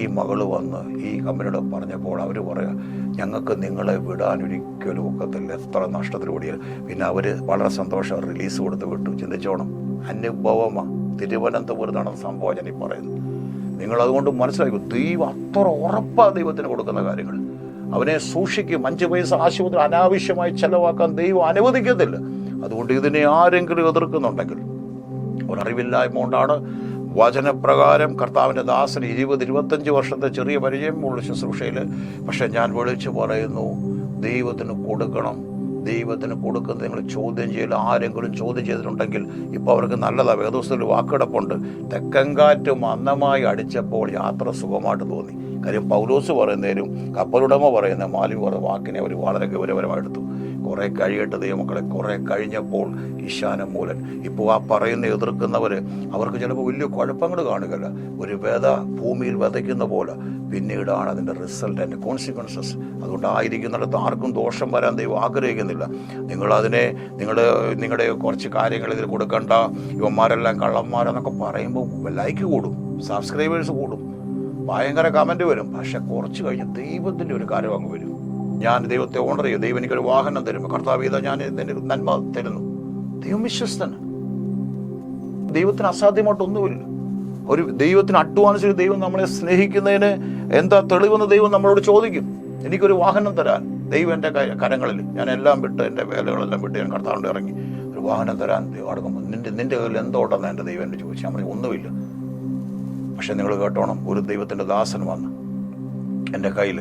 ഈ മകള് വന്ന് ഈ കമ്പനിയോട് പറഞ്ഞപ്പോൾ അവർ പറയുക, ഞങ്ങൾക്ക് നിങ്ങളെ വിടാനൊരിക്കലും ഒക്കത്തില്ല, എത്ര നഷ്ടത്തിലൂടിയാൽ. പിന്നെ അവർ വളരെ സന്തോഷം റിലീസ് കൊടുത്ത് വിട്ടു. ചിന്തിച്ചോണം, അനുഭവമാണ്. തിരുവനന്തപുരം നടന്ന സംഭവം ഞാൻ ഈ പറയുന്നത്. നിങ്ങളതുകൊണ്ട് മനസ്സിലാക്കും, ദൈവം അത്ര ഉറപ്പാണ് ദൈവത്തിന് കൊടുക്കുന്ന കാര്യങ്ങൾ. അവനെ സൂക്ഷിക്കും. 5 പൈസ ആശുപത്രി അനാവശ്യമായി ചെലവാക്കാൻ ദൈവം അനുവദിക്കത്തില്ല. അതുകൊണ്ട് ഇതിനെ ആരെങ്കിലും എതിർക്കുന്നുണ്ടെങ്കിൽ ഒരറിവില്ലായ്മ കൊണ്ടാണ്. വചനപ്രകാരം കർത്താവിൻ്റെ ദാസന് 20-25 വർഷത്തെ ചെറിയ പരിചയമുള്ള ശുശ്രൂഷയിൽ. പക്ഷെ ഞാൻ വിളിച്ചു പറയുന്നു, ദൈവത്തിന് കൊടുക്കണം. ദൈവത്തിന് കൊടുക്കുന്നത് നിങ്ങൾ ചോദ്യം ചെയ്യില്ല. ആരെങ്കിലും ചോദ്യം ചെയ്തിട്ടുണ്ടെങ്കിൽ ഇപ്പോൾ അവർക്ക് നല്ലതാണ്. വേദോസ്തത്തിൽ വാക്കിടപ്പുണ്ട്, തെക്കൻകാറ്റ് മന്ദമായി അടിച്ചപ്പോൾ യാത്ര സുഖമായിട്ട് തോന്നി. കാര്യം പൗലോസ് പറയുന്നതിനും കപ്പലുടമ പറയുന്ന മാലിന്യ വാക്കിനെ അവർ വളരെ ഗൗരവമായി എടുത്തു. കുറെ കഴിയട്ടെ ദൈവമക്കളെ. കുറെ കഴിഞ്ഞപ്പോൾ ഈശാന മൂലൻ. ഇപ്പോൾ ആ പറയുന്ന എതിർക്കുന്നവർ, അവർക്ക് ചിലപ്പോൾ വലിയ കുഴപ്പങ്ങൾ കാണുകയില്ല. ഒരു വിത ഭൂമിയിൽ വിതയ്ക്കുന്ന പോലെ പിന്നീടാണ് അതിൻ്റെ റിസൾട്ട്, അതിൻ്റെ കോൺസിക്വൻസസ്. അതുകൊണ്ട് ആയിരിക്കുന്നിടത്ത് ആർക്കും ദോഷം വരാൻ ദൈവം ആഗ്രഹിക്കുന്നില്ല. നിങ്ങളതിനെ നിങ്ങളുടെ കുറച്ച് കാര്യങ്ങൾ ഇതിൽ കൊടുക്കണ്ട, ഇവന്മാരെല്ലാം കള്ളന്മാരെന്നൊക്കെ പറയുമ്പോൾ ലൈക്ക് കൂടും, സബ്സ്ക്രൈബേഴ്സ് കൂടും, ഭയങ്കര കമൻറ്റ് വരും. പക്ഷെ കുറച്ച് കഴിഞ്ഞ് ദൈവത്തിൻ്റെ ഒരു കാര്യം അങ്ങ് വരും. ഞാൻ ദൈവത്തെ ഓണർ ചെയ്യും. ദൈവം എനിക്കൊരു വാഹനം തരുമ്പോൾ, കർത്താവ് ഇതാ ഞാൻ ഇതിൻ്റെ നന്മ തരുന്നു. ദൈവം വിശ്വസ്തന്. ദൈവത്തിന് അസാധ്യമായിട്ടൊന്നുമില്ല. ഒരു ദൈവത്തിന് അഡ്വാൻസിൽ ദൈവം നമ്മളെ സ്നേഹിക്കുന്നതിന് എന്താ തെളിവെന്ന് ദൈവം നമ്മളോട് ചോദിക്കും. എനിക്കൊരു വാഹനം തരാൻ ദൈവം എൻ്റെ കരങ്ങളിൽ, ഞാൻ എല്ലാം വിട്ട്, എൻ്റെ വേലകളെല്ലാം വിട്ട് ഞാൻ കർത്താവിൻ്റെ ഇറങ്ങി ഒരു വാഹനം തരാൻ ദൈവം അടുക്കുമ്പോൾ നിൻ്റെ കയ്യിൽ എന്തോട്ടെന്ന് എൻ്റെ ദൈവം എൻ്റെ ചോദിച്ചു. നമ്മൾ ഒന്നുമില്ല. പക്ഷെ നിങ്ങൾ കേട്ടോണം, ഒരു ദൈവത്തിൻ്റെ ദാസൻ വന്ന് എൻ്റെ കയ്യിൽ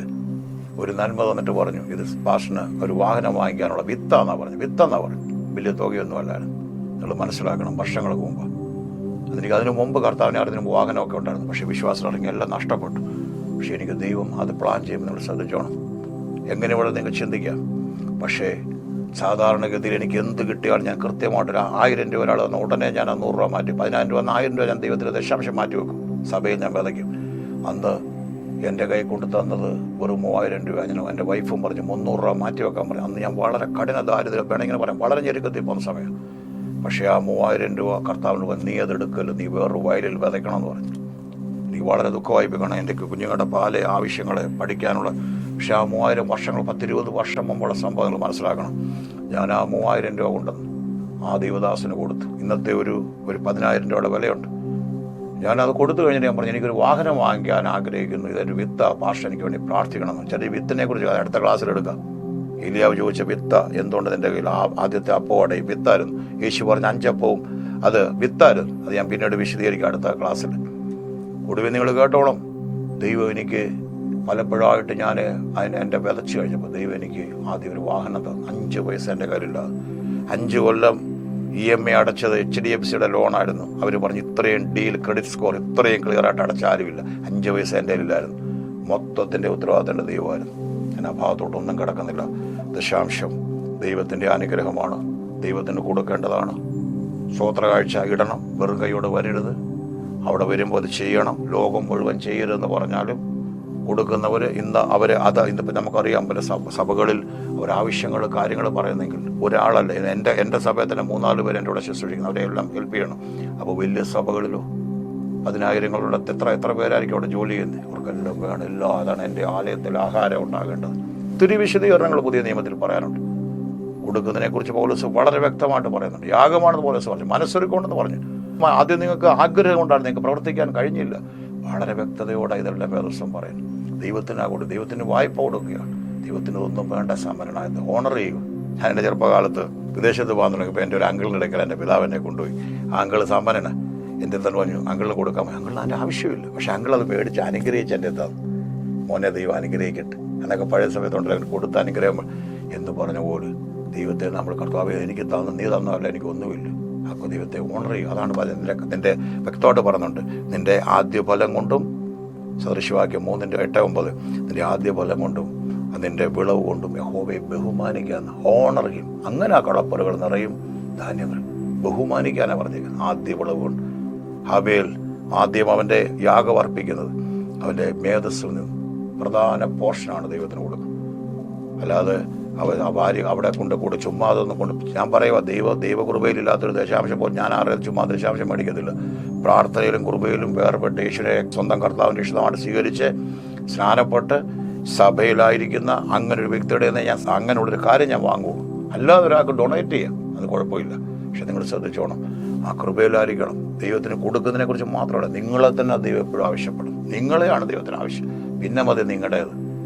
ഒരു നന്മ തന്നിട്ട് പറഞ്ഞു, ഇത് പാഷന് ഒരു വാഹനം വാങ്ങിക്കാനുള്ള വിത്താന്നാ പറഞ്ഞു. വലിയ തുകയൊന്നും അല്ലായിരുന്നു. നിങ്ങൾ മനസ്സിലാക്കണം, വർഷങ്ങൾക്ക് മുമ്പ്. എനിക്ക് അതിനു മുമ്പ് കർത്താവിനെ അറിഞ്ഞതിന് വാഹനമൊക്കെ ഉണ്ടായിരുന്നു. പക്ഷേ വിശ്വാസം ഇറങ്ങി എല്ലാം നഷ്ടപ്പെട്ടു. പക്ഷേ എനിക്ക് ദൈവം അത് പ്ലാൻ ചെയ്യുമ്പോൾ നിങ്ങൾ ശ്രദ്ധിച്ചോണം. എങ്ങനെ ഇവിടെ നിങ്ങൾക്ക് ചിന്തിക്കാം. പക്ഷേ സാധാരണഗതിയിൽ എനിക്ക് എന്ത് കിട്ടിയാലും ഞാൻ കൃത്യമായിട്ടൊരു 1000 രൂപ ഒരാൾ തന്ന ഉടനെ ഞാൻ 100 രൂപ മാറ്റി, 10,000 രൂപ 1000 രൂപ ഞാൻ ദൈവത്തിന് ദശാംശം മാറ്റി വെക്കും. സഭയിൽ ഞാൻ വിതയ്ക്കും. അന്ന് എൻ്റെ കൈ കൊണ്ട് തന്നത് ഒരു 3000 രൂപ. ഞാൻ എൻ്റെ വൈഫും പറഞ്ഞു 300 രൂപ മാറ്റി വെക്കാൻ പറഞ്ഞു. അന്ന് ഞാൻ വളരെ കഠിന ദാരിദ്ര്യം വേണമെങ്കിൽ പറയാം, വളരെ ഞെരുക്കത്തിൽ പോകുന്ന സമയം. പക്ഷേ ആ 3000 രൂപ കർത്താവിന് പറഞ്ഞു, നീ അതെടുക്കല്ലോ, നീ വേറൊരു വയലിൽ വിതയ്ക്കണമെന്ന് പറഞ്ഞു. എനിക്ക് വളരെ ദുഃഖമായിപ്പോയി. എൻ്റെ കുഞ്ഞുങ്ങളുടെ പാല് ആവശ്യങ്ങളെ പഠിക്കാനുള്ള. പക്ഷേ ആ 3000 വർഷങ്ങൾ 10-20 വർഷം മുമ്പുള്ള സംഭവങ്ങൾ മനസ്സിലാക്കണം. ഞാൻ ആ 3000 രൂപ കൊണ്ടുവന്നു ആ ദൈവദാസന് കൊടുത്തു. ഇന്നത്തെ ഒരു 10,000 രൂപയുടെ വിലയുണ്ട്. ഞാനത് കൊടുത്തു കഴിഞ്ഞിട്ട് ഞാൻ പറഞ്ഞു, എനിക്കൊരു വാഹനം വാങ്ങിക്കാൻ ആഗ്രഹിക്കുന്നു, ഇതൊരു വിത്ത പാർഷ എനിക്ക് വേണ്ടി പ്രാർത്ഥിക്കണമെന്ന്. ചില വിത്തിനെ കുറിച്ച് അടുത്ത ക്ലാസ്സിലെടുക്കാം. ഏലിയാവ് ചോദിച്ച വിത്ത എന്തുകൊണ്ട് നിൻ്റെ കയ്യിൽ? ആദ്യത്തെ അപ്പവും ഈ വിത്തായിരുന്നു. യേശു പറഞ്ഞ 5 അപ്പവും അത് വിത്തായിരുന്നു. അത് ഞാൻ പിന്നീട് വിശദീകരിക്കാം അടുത്ത ക്ലാസ്സിൽ. ഒടുവിൽ നിങ്ങൾ കേട്ടോളം, ദൈവം എനിക്ക് പലപ്പോഴായിട്ട് ഞാൻ എൻ്റെ വിതച്ച് കഴിഞ്ഞപ്പോൾ ദൈവം എനിക്ക് ആദ്യം ഒരു വാഹനം തന്നു. 5 പൈസ എൻ്റെ കയ്യിലില്ലാതെ 5 കൊല്ലം EMI അടച്ചത് HDFCയുടെ ലോണായിരുന്നു. അവർ പറഞ്ഞു ഇത്രയും ക്രെഡിറ്റ് സ്കോർ ഇത്രയും ക്ലിയറായിട്ട് അടച്ച ആരുമില്ല. 5 പൈസ എൻ്റെ കയ്യിലില്ലായിരുന്നു. മൊത്തത്തിൻ്റെ ഉത്തരവാദിത്തത്തിൻ്റെ ദൈവമായിരുന്നു. ഞാൻ ആ ഭാഗത്തോട്ടൊന്നും കിടക്കുന്നില്ല. ദശാംശം ദൈവത്തിൻ്റെ അനുഗ്രഹമാണ്, ദൈവത്തിന് കൊടുക്കേണ്ടതാണ്. സ്വോത്രകാഴ്ച ഇടണം, വെറും കൈയോടെ വരരുത്. അവിടെ വരുമ്പോൾ അത് ചെയ്യണം. ലോകം മുഴുവൻ ചെയ്യരുതെന്ന് പറഞ്ഞാലും കൊടുക്കുന്നവർ ഇന്ന് ഇന്നിപ്പോൾ നമുക്കറിയാം, പല സഭകളിൽ അവരാവശ്യങ്ങൾ കാര്യങ്ങൾ പറയുന്നെങ്കിൽ ഒരാളല്ല, എൻ്റെ സഭയിൽ തന്നെ 3-4 പേര് എൻ്റെ കൂടെ ശുശ്രൂഷിക്കുന്നു. അവരെല്ലാം ഹെൽപ്പ് ചെയ്യണം. അപ്പോൾ വലിയ സഭകളിലോ 10,000ങ്ങളുടെ എത്ര പേരായിരിക്കും അവിടെ ജോലി ചെയ്യുന്നത്? അവർക്കെല്ലാം വേണം. അതാണ് എൻ്റെ ആലയത്തിൽ ആഹാരം ഉണ്ടാകേണ്ടത്. ഒത്തിരി വിശദീകരണങ്ങൾ പുതിയ നിയമത്തിൽ പറയാനുണ്ട്. കൊടുക്കുന്നതിനെക്കുറിച്ച് പൗലോസ് വളരെ വ്യക്തമായിട്ട് പറയുന്നുണ്ട്. യാഗമാണെന്ന് പൗലോസ് പറഞ്ഞു, മനസ്സൊരുക്കൊണ്ടെന്ന് പറഞ്ഞു. ആദ്യം നിങ്ങൾക്ക് ആഗ്രഹം കൊണ്ടാണ്, നിങ്ങൾക്ക് പ്രവർത്തിക്കാൻ കഴിഞ്ഞില്ല. വളരെ വ്യക്തതയോടെ ഇതെല്ലാം വേദോസം പറയുന്നു. ദൈവത്തിന് വായ്പ കൊടുക്കുകയാണ്. ദൈവത്തിന് ഒന്നും വേണ്ട, സമരനായത് ഓണർ ചെയ്യുക. ഞാൻ എൻ്റെ ചെറുപ്പകാലത്ത് വിദേശത്ത് പോകാൻ തുടങ്ങിയപ്പോൾ എൻ്റെ ഒരു അങ്കിളിൻ്റെ ഇടയ്ക്കൽ എൻ്റെ പിതാവിനെ കൊണ്ടുപോയി. ആ അങ്കിൾ സമ്പന്നന്. എൻ്റെ തന്നെ പറഞ്ഞു, അങ്കിളിന് കൊടുക്കാൻ. അങ്കിളിന് അതിൻ്റെ ആവശ്യമില്ല. പക്ഷേ അങ്കിൾ അത് മേടിച്ച് അനുഗ്രഹിച്ച് എൻ്റെ എത്താം. മോനെ ദൈവം അനുഗ്രഹിക്കട്ടെ എന്നൊക്കെ പഴയ സമയത്തുണ്ട്. അങ്ങനെ കൊടുത്ത അനുഗ്രഹം എന്ന് പറഞ്ഞ പോലെ ദൈവത്തെ നമ്മൾ കർത്താവേ എനിക്ക് തന്നു, നീ തന്നല്ല എനിക്കൊന്നുമില്ല. അപ്പോൾ ദൈവത്തെ ഓണർ ചെയ്യും. അതാണ് നിൻ്റെ വ്യക്തമായിട്ട് പറയുന്നുണ്ട്. നിൻ്റെ ആദ്യ ഫലം കൊണ്ടും, സദൃശവാക്യം 3:8-9, നിൻ്റെ ആദ്യ ഫലം കൊണ്ടും നിൻ്റെ വിളവ് കൊണ്ടും യഹോവയെ ബഹുമാനിക്കാന്ന്. ഓണർ ചെയ്യും. അങ്ങനെ ആ കടപ്പുറകൾ നിറയും, ധാന്യങ്ങൾ ബഹുമാനിക്കാനാണ് പറഞ്ഞിരിക്കുന്നത്. ആദ്യ വിളവ് കൊണ്ട് ഹബേൽ ആദ്യം അവൻ്റെ യാഗം അർപ്പിക്കുന്നത് അവൻ്റെ മേധസ്സിൽ നിന്ന് പ്രധാന പോർഷനാണ് ദൈവത്തിന് കൊടുക്കുന്നത്. അല്ലാതെ ഭാര്യ അവിടെ കൂടെ ചുമ്മാതൊന്നും കൊണ്ട് ഞാൻ പറയുക, ദൈവകൃപയിലില്ലാത്തൊരു ദശാംശം പോലും ഞാൻ ആരെയും ചുമ്മാ ദശാംശം മേടിക്കത്തില്ല. പ്രാർത്ഥനയിലും കൃപയിലും വേർപെട്ട് യേശുവിനെ സ്വന്തം കർത്താവിൻ്റെ ഇഷ്ടമായിട്ട് സ്വീകരിച്ച് സ്നാനപ്പെട്ട് സഭയിലായിരിക്കുന്ന അങ്ങനെ ഒരു വ്യക്തിയുടെ ഞാൻ അങ്ങനെയുള്ളൊരു കാര്യം ഞാൻ വാങ്ങുമോ? അല്ലാതെ ഒരാൾക്ക് ഡൊണേറ്റ് ചെയ്യാം, അത് കുഴപ്പമില്ല. പക്ഷെ നിങ്ങൾ ശ്രദ്ധിച്ചോണം, ആ കൃപയിലായിരിക്കണം. ദൈവത്തിന് കൊടുക്കുന്നതിനെ കുറിച്ച് മാത്രമല്ല, നിങ്ങളെ തന്നെ ദൈവം എപ്പോഴും ആവശ്യപ്പെടും. നിങ്ങളെയാണ് ദൈവത്തിന് ആവശ്യം. പിന്നെ മതി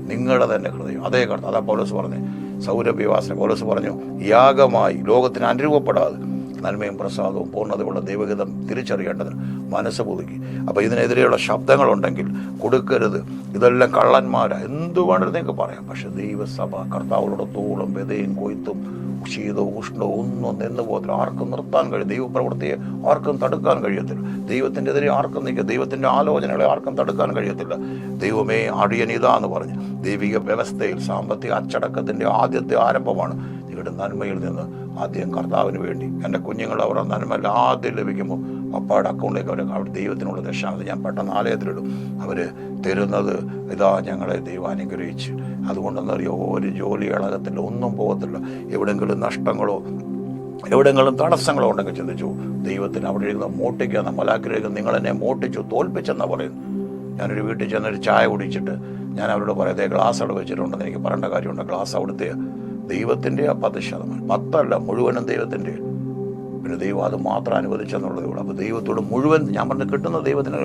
നിങ്ങളുടെ തന്നെ ഹൃദയം. അതേ കർത്താവ്. അതാ പൗലോസ് പറഞ്ഞു, സൗരഭ്യവാസന പൗലോസ് പറഞ്ഞു, യാഗമായി ലോകത്തിന് അനുരൂപപ്പെടാതെ നന്മയും പ്രസാദവും പൂർണ്ണതയുള്ള ദൈവഹിതം തിരിച്ചറിയേണ്ടതിന് മനസ്സ് പുതുക്കി. അപ്പോൾ ഇതിനെതിരെയുള്ള ശബ്ദങ്ങളുണ്ടെങ്കിൽ കൊടുക്കരുത്, ഇതെല്ലാം കള്ളന്മാരാ, എന്തു വേണമെന്ന് നിങ്ങൾക്ക് പറയാം. പക്ഷെ ദൈവസഭ കർത്താവിനോടത്തോളം വ്യതയും കൊയ്ത്തും ശീതവും ഉഷ്ണവും ഒന്നും നിന്ന് പോകത്തില്ല. ആർക്കും നിർത്താൻ കഴിയും. ദൈവപ്രവൃത്തിയെ ആർക്കും തടുക്കാൻ കഴിയത്തില്ല. ദൈവത്തിൻ്റെ എതിരെ ആർക്കും നിൽക്കുക, ദൈവത്തിൻ്റെ ആലോചനകളെ ആർക്കും തടുക്കാൻ കഴിയത്തില്ല. ദൈവമേ അടിയനിതാന്ന് പറഞ്ഞ് ദൈവിക വ്യവസ്ഥയിൽ സാമ്പത്തിക അച്ചടക്കത്തിൻ്റെ ആദ്യത്തെ ആരംഭമാണ് നിങ്ങളുടെ നന്മയിൽ നിന്ന് ആദ്യം കർത്താവിന് വേണ്ടി. എൻ്റെ കുഞ്ഞുങ്ങൾ അവരുടെ നന്മ ആദ്യം ലഭിക്കുമ്പോൾ പപ്പായുടെ അക്കൗണ്ടിലേക്ക് അവർ ദൈവത്തിനുള്ള ദശാംശം ഞാൻ പെട്ടെന്ന് ആലയത്തിലിടും. അവർ തരുന്നത് ഇതാ ഞങ്ങളെ ദൈവം അനുഗ്രഹിച്ച്. അതുകൊണ്ടെന്നറിയോ, ഒരു ജോലി ഇളകത്തില്ല, ഒന്നും പോകത്തില്ല. എവിടെയെങ്കിലും നഷ്ടങ്ങളോ എവിടെയെങ്കിലും തടസ്സങ്ങളോ ഉണ്ടെങ്കിൽ ചിന്തിച്ചു, ദൈവത്തിന് അവിടെ ഇരുന്ന് മോട്ടിക്കുക. മലാക്കിലേക്ക് നിങ്ങളെന്നെ മോട്ടിച്ചു, തോൽപ്പിച്ചെന്നാണ് പറയുന്നത്. ഞാനൊരു വീട്ടിൽ ചെന്നൊരു ചായ കുടിച്ചിട്ട് ഞാൻ അവരോട് പറയാതെ ഗ്ലാസ് അവിടെ വെച്ചിട്ടുണ്ടെന്ന് എനിക്ക് പറയേണ്ട കാര്യമുണ്ട്. ഗ്ലാസ് അവിടുത്തെ ദൈവത്തിൻ്റെ 10%, 10 മുഴുവനും ദൈവത്തിൻ്റെ. പിന്നെ ദൈവം അത് മാത്രം അനുവദിച്ചെന്നുള്ളതേ ഉള്ളൂ. അപ്പോൾ ദൈവത്തോട് മുഴുവൻ ഞാൻ പറഞ്ഞ് കിട്ടുന്ന ദൈവത്തിന്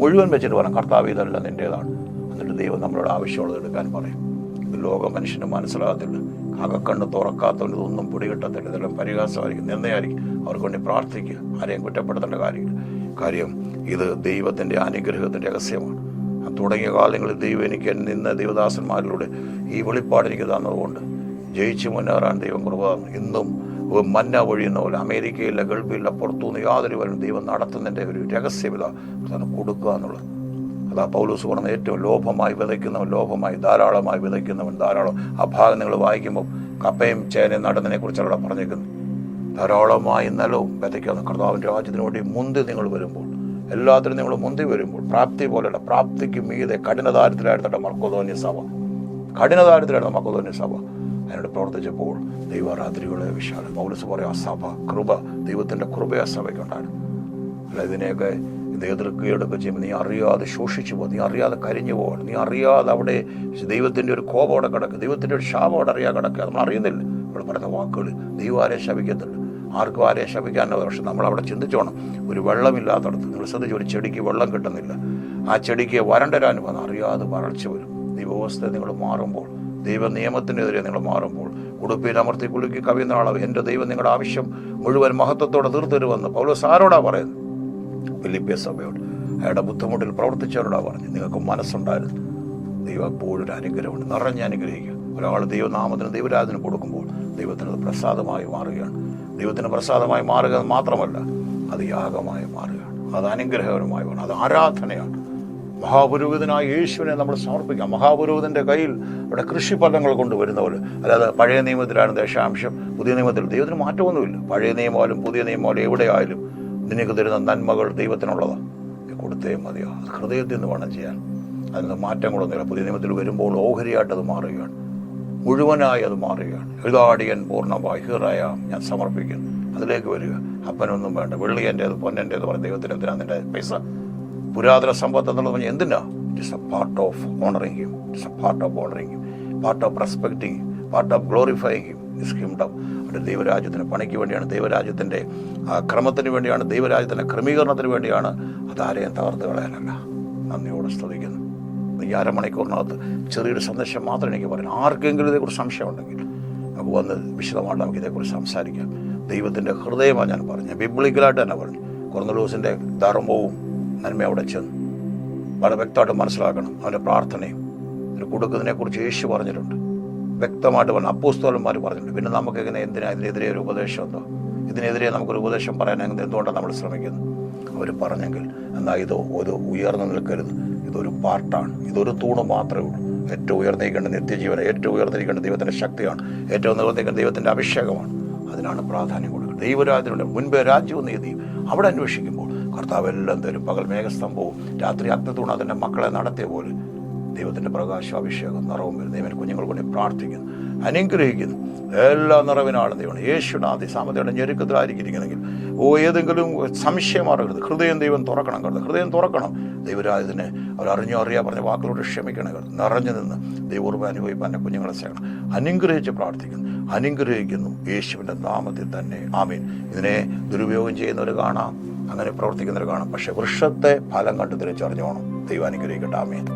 മുഴുവൻ വെച്ചിട്ട് പറയാം, കർത്താവ് ഇതെല്ലാം നിൻ്റേതാണ്. എന്നിട്ട് ദൈവം നമ്മളോട് ആവശ്യമുള്ളത് എടുക്കാൻ പറയും. ഇത് ലോക മനുഷ്യന് മനസ്സിലാകത്തില്ല. അകക്കണ്ണ് തുറക്കാത്തവന് ഇതൊന്നും പിടികിട്ടത്തില്ല. ഇതെല്ലാം പരിഹാസമായിരിക്കും, നിന്നയായിരിക്കും. അവർക്ക് വേണ്ടി പ്രാർത്ഥിക്കുക, ആരെയും കുറ്റപ്പെടുത്തേണ്ട കാര്യം ഇത് ദൈവത്തിൻ്റെ അനുഗ്രഹത്തിൻ്റെ രഹസ്യമാണ്. തുടങ്ങിയ കാലങ്ങളിൽ ദൈവം എനിക്ക് നിന്ന ദൈവദാസന്മാരിലൂടെ ഈ വെളിപ്പാട് എനിക്ക് തന്നതുകൊണ്ട് ജയിച്ച് മുന്നേറാൻ ദൈവം കൃപ തന്നു. ഇന്നും മന്ന വഴിയുന്ന പോലെ അമേരിക്കയില്ല, ഗൾഫില്ല, പുറത്തുനിന്ന് യാതൊരു വരും ദൈവം നടത്തുന്നതിൻ്റെ ഒരു രഹസ്യമിത കൊടുക്കുക എന്നുള്ളത്. അതാ പൗലോസ് പറഞ്ഞ ഏറ്റവും ലോഭമായി വിതയ്ക്കുന്നവൻ ലോഭമായി, ധാരാളമായി വിതയ്ക്കുന്നവൻ ധാരാളം. ആ ഭാഗം നിങ്ങൾ വായിക്കുമ്പോൾ കപ്പയും ചേനയും നടുന്നതിനെ കുറിച്ചാണ് അവിടെ പറഞ്ഞേക്കുന്നത്. ധാരാളമായി നിലവും വിതയ്ക്കുന്ന കർത്താവിൻ്റെ രാജ്യത്തിന് വേണ്ടി മുന്തി നിങ്ങൾ വരുമ്പോൾ, എല്ലാത്തിനും നിങ്ങൾ മുന്തി വരുമ്പോൾ, പ്രാപ്തി പോലെയുള്ള പ്രാപ്തിക്ക് മീതെ കഠിനദാരിദ്ര്യമായിരുന്ന മർക്കോദോന്യ സഭ, കഠിനദാരിദ്ര്യമായിരുന്ന മർക്കോദോന്യ സഭ അതിനോട് പ്രവർത്തിച്ചപ്പോൾ ദൈവരാത്രികളെ വിശാലം. പൗലോസ് പറയും, ആ സഭ കൃപ, ദൈവത്തിൻ്റെ കൃപ ആ സഭയ്ക്കുണ്ടായിരുന്നു. അല്ല, ഇതിനെയൊക്കെ ഇത് എതിർക്കുകയൊക്കെ ചെയ്യുമ്പോൾ നീ അറിയാതെ ശോഷിച്ചു പോകും, നീ അറിയാതെ കരിഞ്ഞു പോകണം, നീ അറിയാതെ അവിടെ ദൈവത്തിൻ്റെ ഒരു കോപം അവിടെ കിടക്കുക, ദൈവത്തിൻ്റെ ഒരു ശാപം അവിടെ അറിയാതെ കിടക്കുക. നമ്മൾ അറിയുന്നില്ല. ഇവിടെ പറയുന്ന വാക്കുകൾ ദൈവം ആരെയും ശപിക്കത്തില്ല, ആർക്കും ആരെയും ശപിക്കാനല്ല. പക്ഷെ നമ്മളവിടെ ചിന്തിച്ചോണം, ഒരു വെള്ളമില്ലാത്തടത്ത് നിങ്ങൾ ശ്രദ്ധിച്ചു, ഒരു ചെടിക്ക് വെള്ളം കിട്ടുന്നില്ല, ആ ചെടിക്ക് വരണ്ടൊരനുഭവം അറിയാതെ വരൾച്ച വരും. ദൈവവസ്ഥ നിങ്ങൾ മാറുമ്പോൾ, ദൈവ നിയമത്തിനെതിരെ നിങ്ങൾ മാറുമ്പോൾ, ഉടുപ്പിൽ അമർത്തി കുലുക്കി കവിയുന്ന ആളാവ് എൻ്റെ ദൈവം നിങ്ങളുടെ ആവശ്യം മുഴുവൻ മഹത്വത്തോടെ തീർത്തരുമെന്ന് പൗലോസ് ആരോടാ പറയുന്നത്? ഫിലിപ്പിയ സഭയോട്, അയാളുടെ ബുദ്ധിമുട്ടിൽ പ്രവർത്തിച്ചവരോടാ പറഞ്ഞു. നിങ്ങൾക്ക് മനസ്സുണ്ടായിരുന്നു. ദൈവം എപ്പോഴും ഒരു അനുഗ്രഹമുണ്ട്, നിറഞ്ഞ് അനുഗ്രഹിക്കുക. ഒരാൾ ദൈവനാമത്തിന് ദൈവരാജന് കൊടുക്കുമ്പോൾ ദൈവത്തിന് അത് പ്രസാദമായി മാറുകയാണ്. ദൈവത്തിന് പ്രസാദമായി മാറുക മാത്രമല്ല, അത് യാഗമായി മാറുകയാണ്, അത് അനുഗ്രഹകരമായി മാറും, അത് ആരാധനയാണ്. മഹാപുരോഹിതനായ യേശുവിനെ നമ്മൾ സമർപ്പിക്കാം. മഹാപുരോഹിതൻ്റെ കയ്യിൽ ഇവിടെ കൃഷിഫലങ്ങൾ കൊണ്ടുവരുന്ന പോലെ, അല്ലാതെ പഴയ നിയമത്തിലാണ് ദശാംശം, പുതിയ നിയമത്തിൽ ദൈവത്തിന് മാറ്റമൊന്നുമില്ല. പഴയ നിയമമായാലും പുതിയ നിയമമായാലും എവിടെയായാലും നിനക്ക് തരുന്ന നന്മകൾ ദൈവത്തിനുള്ളതാണ്, കൊടുത്തേ മതിയോ. അത് ഹൃദയത്തിൽ നിന്ന് വേണം ചെയ്യാൻ, അതിന് മാറ്റങ്ങളൊന്നുമില്ല. പുതിയ നിയമത്തിൽ വരുമ്പോൾ ഓഹരിയായിട്ട് അത് മാറുകയാണ്, മുഴുവനായി അത് മാറുകയാണ്. എഴുതാടിയൻ പൂർണ്ണമായി ഹീറായ ഞാൻ സമർപ്പിക്കുന്നു, അതിലേക്ക് വരിക. അപ്പനൊന്നും വേണ്ട, വെള്ളി എൻ്റേത് പൊന്നെൻ്റേത് പറഞ്ഞ ദൈവത്തിന് എന്തിനാണ് നിൻ്റെ പൈസ, പുരാതന സമ്പത്ത് എന്നുള്ളത് പറഞ്ഞാൽ എന്തിനാ? It's A part of honouring him, it's A part of honouring him, part of respecting him, part of glorifying him, his kingdom. അവിടെ ദൈവരാജ്യത്തിന് പണിക്ക് വേണ്ടിയാണ്, ദൈവരാജ്യത്തിൻ്റെ ക്രമത്തിന് വേണ്ടിയാണ്, ദൈവരാജ്യത്തിൻ്റെ ക്രമീകരണത്തിന് വേണ്ടിയാണ്. അതാരെയും തകർത്ത് കളയാനല്ല. നന്ദിയോടെ സ്തുതിക്കുന്നു. ഈ അരമണിക്കൂറിനകത്ത് ചെറിയൊരു സന്ദേശം മാത്രം എനിക്ക് പറയാം. ആർക്കെങ്കിലും ഇതേക്കുറിച്ച് സംശയം ഉണ്ടെങ്കിൽ നമുക്ക് വന്ന് വിശദമായിട്ട് നമുക്ക് ഇതേക്കുറിച്ച് സംസാരിക്കാം. ദൈവത്തിൻ്റെ ഹൃദയമാണ് ഞാൻ പറഞ്ഞു, ബിബ്ലിക്കലായിട്ട് തന്നെ പറഞ്ഞു. കൊർന്നലൂസിൻ്റെ ധർമ്മവും നന്മ അവിടെ ചെന്നു വളരെ വ്യക്തമായിട്ട് മനസ്സിലാക്കണം. അവൻ്റെ പ്രാർത്ഥനയും ഇതിന് കൊടുക്കുന്നതിനെക്കുറിച്ച് യേശു പറഞ്ഞിട്ടുണ്ട്, വ്യക്തമായിട്ട് പറഞ്ഞു, അപ്പോസ്തലന്മാർ പറഞ്ഞിട്ടുണ്ട്. പിന്നെ നമുക്ക് എങ്ങനെ എന്തിനാ ഇതിനെതിരെ ഒരു ഉപദേശം എന്തോ, ഇതിനെതിരെ നമുക്കൊരു ഉപദേശം പറയാൻ എന്തുകൊണ്ടാണ് നമ്മൾ ശ്രമിക്കുന്നത്? അവർ പറഞ്ഞെങ്കിൽ എന്നാൽ ഒരു ഉയർന്നു നിൽക്കരുത്, ഇതൊരു പാർട്ടാണ്, ഇതൊരു തൂണ് മാത്രമേ ഉള്ളൂ. ഏറ്റവും ഉയർന്നിരിക്കേണ്ട നിത്യജീവൻ, ഏറ്റവും ഉയർന്നിരിക്കേണ്ട ദൈവത്തിൻ്റെ ശക്തിയാണ്, ഏറ്റവും ഉയർന്നിരിക്കേണ്ട ദൈവത്തിൻ്റെ അഭിഷേകമാണ്. അതിനാണ് പ്രാധാന്യം കൊടുക്കുന്നത്. ദൈവരാജ്യത്തിനുണ്ട് മുൻപേ രാജ്യവും നീതിയും അവിടെ അന്വേഷിക്കുമ്പോൾ കർത്താവ് എല്ലാം തരും. പകൽ മേഘസ്തംഭവും രാത്രി അഗ്നിത്തൂണ് അതിൻ്റെ മക്കളെ നടത്തിയ പോലെ ദൈവത്തിൻ്റെ പ്രകാശം അഭിഷേകം നിറവും വരും. ദൈവൻ കുഞ്ഞുങ്ങൾക്ക് വേണ്ടി പ്രാർത്ഥിക്കുന്നു, അനുഗ്രഹിക്കുന്നു. എല്ലാ നിറവിനാളും ദൈവം യേശുനാഥി സാമതയുടെ ഞെരുക്കത്തിലായിരിക്കുന്നെങ്കിൽ ഏതെങ്കിലും സംശയം അറിയരുത്. ഹൃദയം ദൈവം തുറക്കണം, കരുത് ഹൃദയം തുറക്കണം. ദൈവരാജ്യത്തിന് അവരറിഞ്ഞോ അറിയാ പറഞ്ഞ വാക്കുകളോട് ക്ഷമിക്കണേ, നിറഞ്ഞു നിന്ന് ദൈവോർമ്മ അനുഭവിപ്പാൻ എൻ്റെ കുഞ്ഞുങ്ങളെ സേവനം അനുഗ്രഹിച്ച് പ്രാർത്ഥിക്കുന്നു, അനുഗ്രഹിക്കുന്നു യേശുവിൻ്റെ നാമത്തിൽ തന്നെ. ആമീൻ. ഇതിനെ ദുരുപയോഗം ചെയ്യുന്നവർ കാണാം, അങ്ങനെ പ്രവർത്തിക്കുന്നവർ കാണാം. പക്ഷെ വൃക്ഷത്തെ ഫലം കണ്ട് തിരിച്ചറിഞ്ഞോണം. ദൈവം അനുഗ്രഹിക്കട്ടെ. ആമീൻ.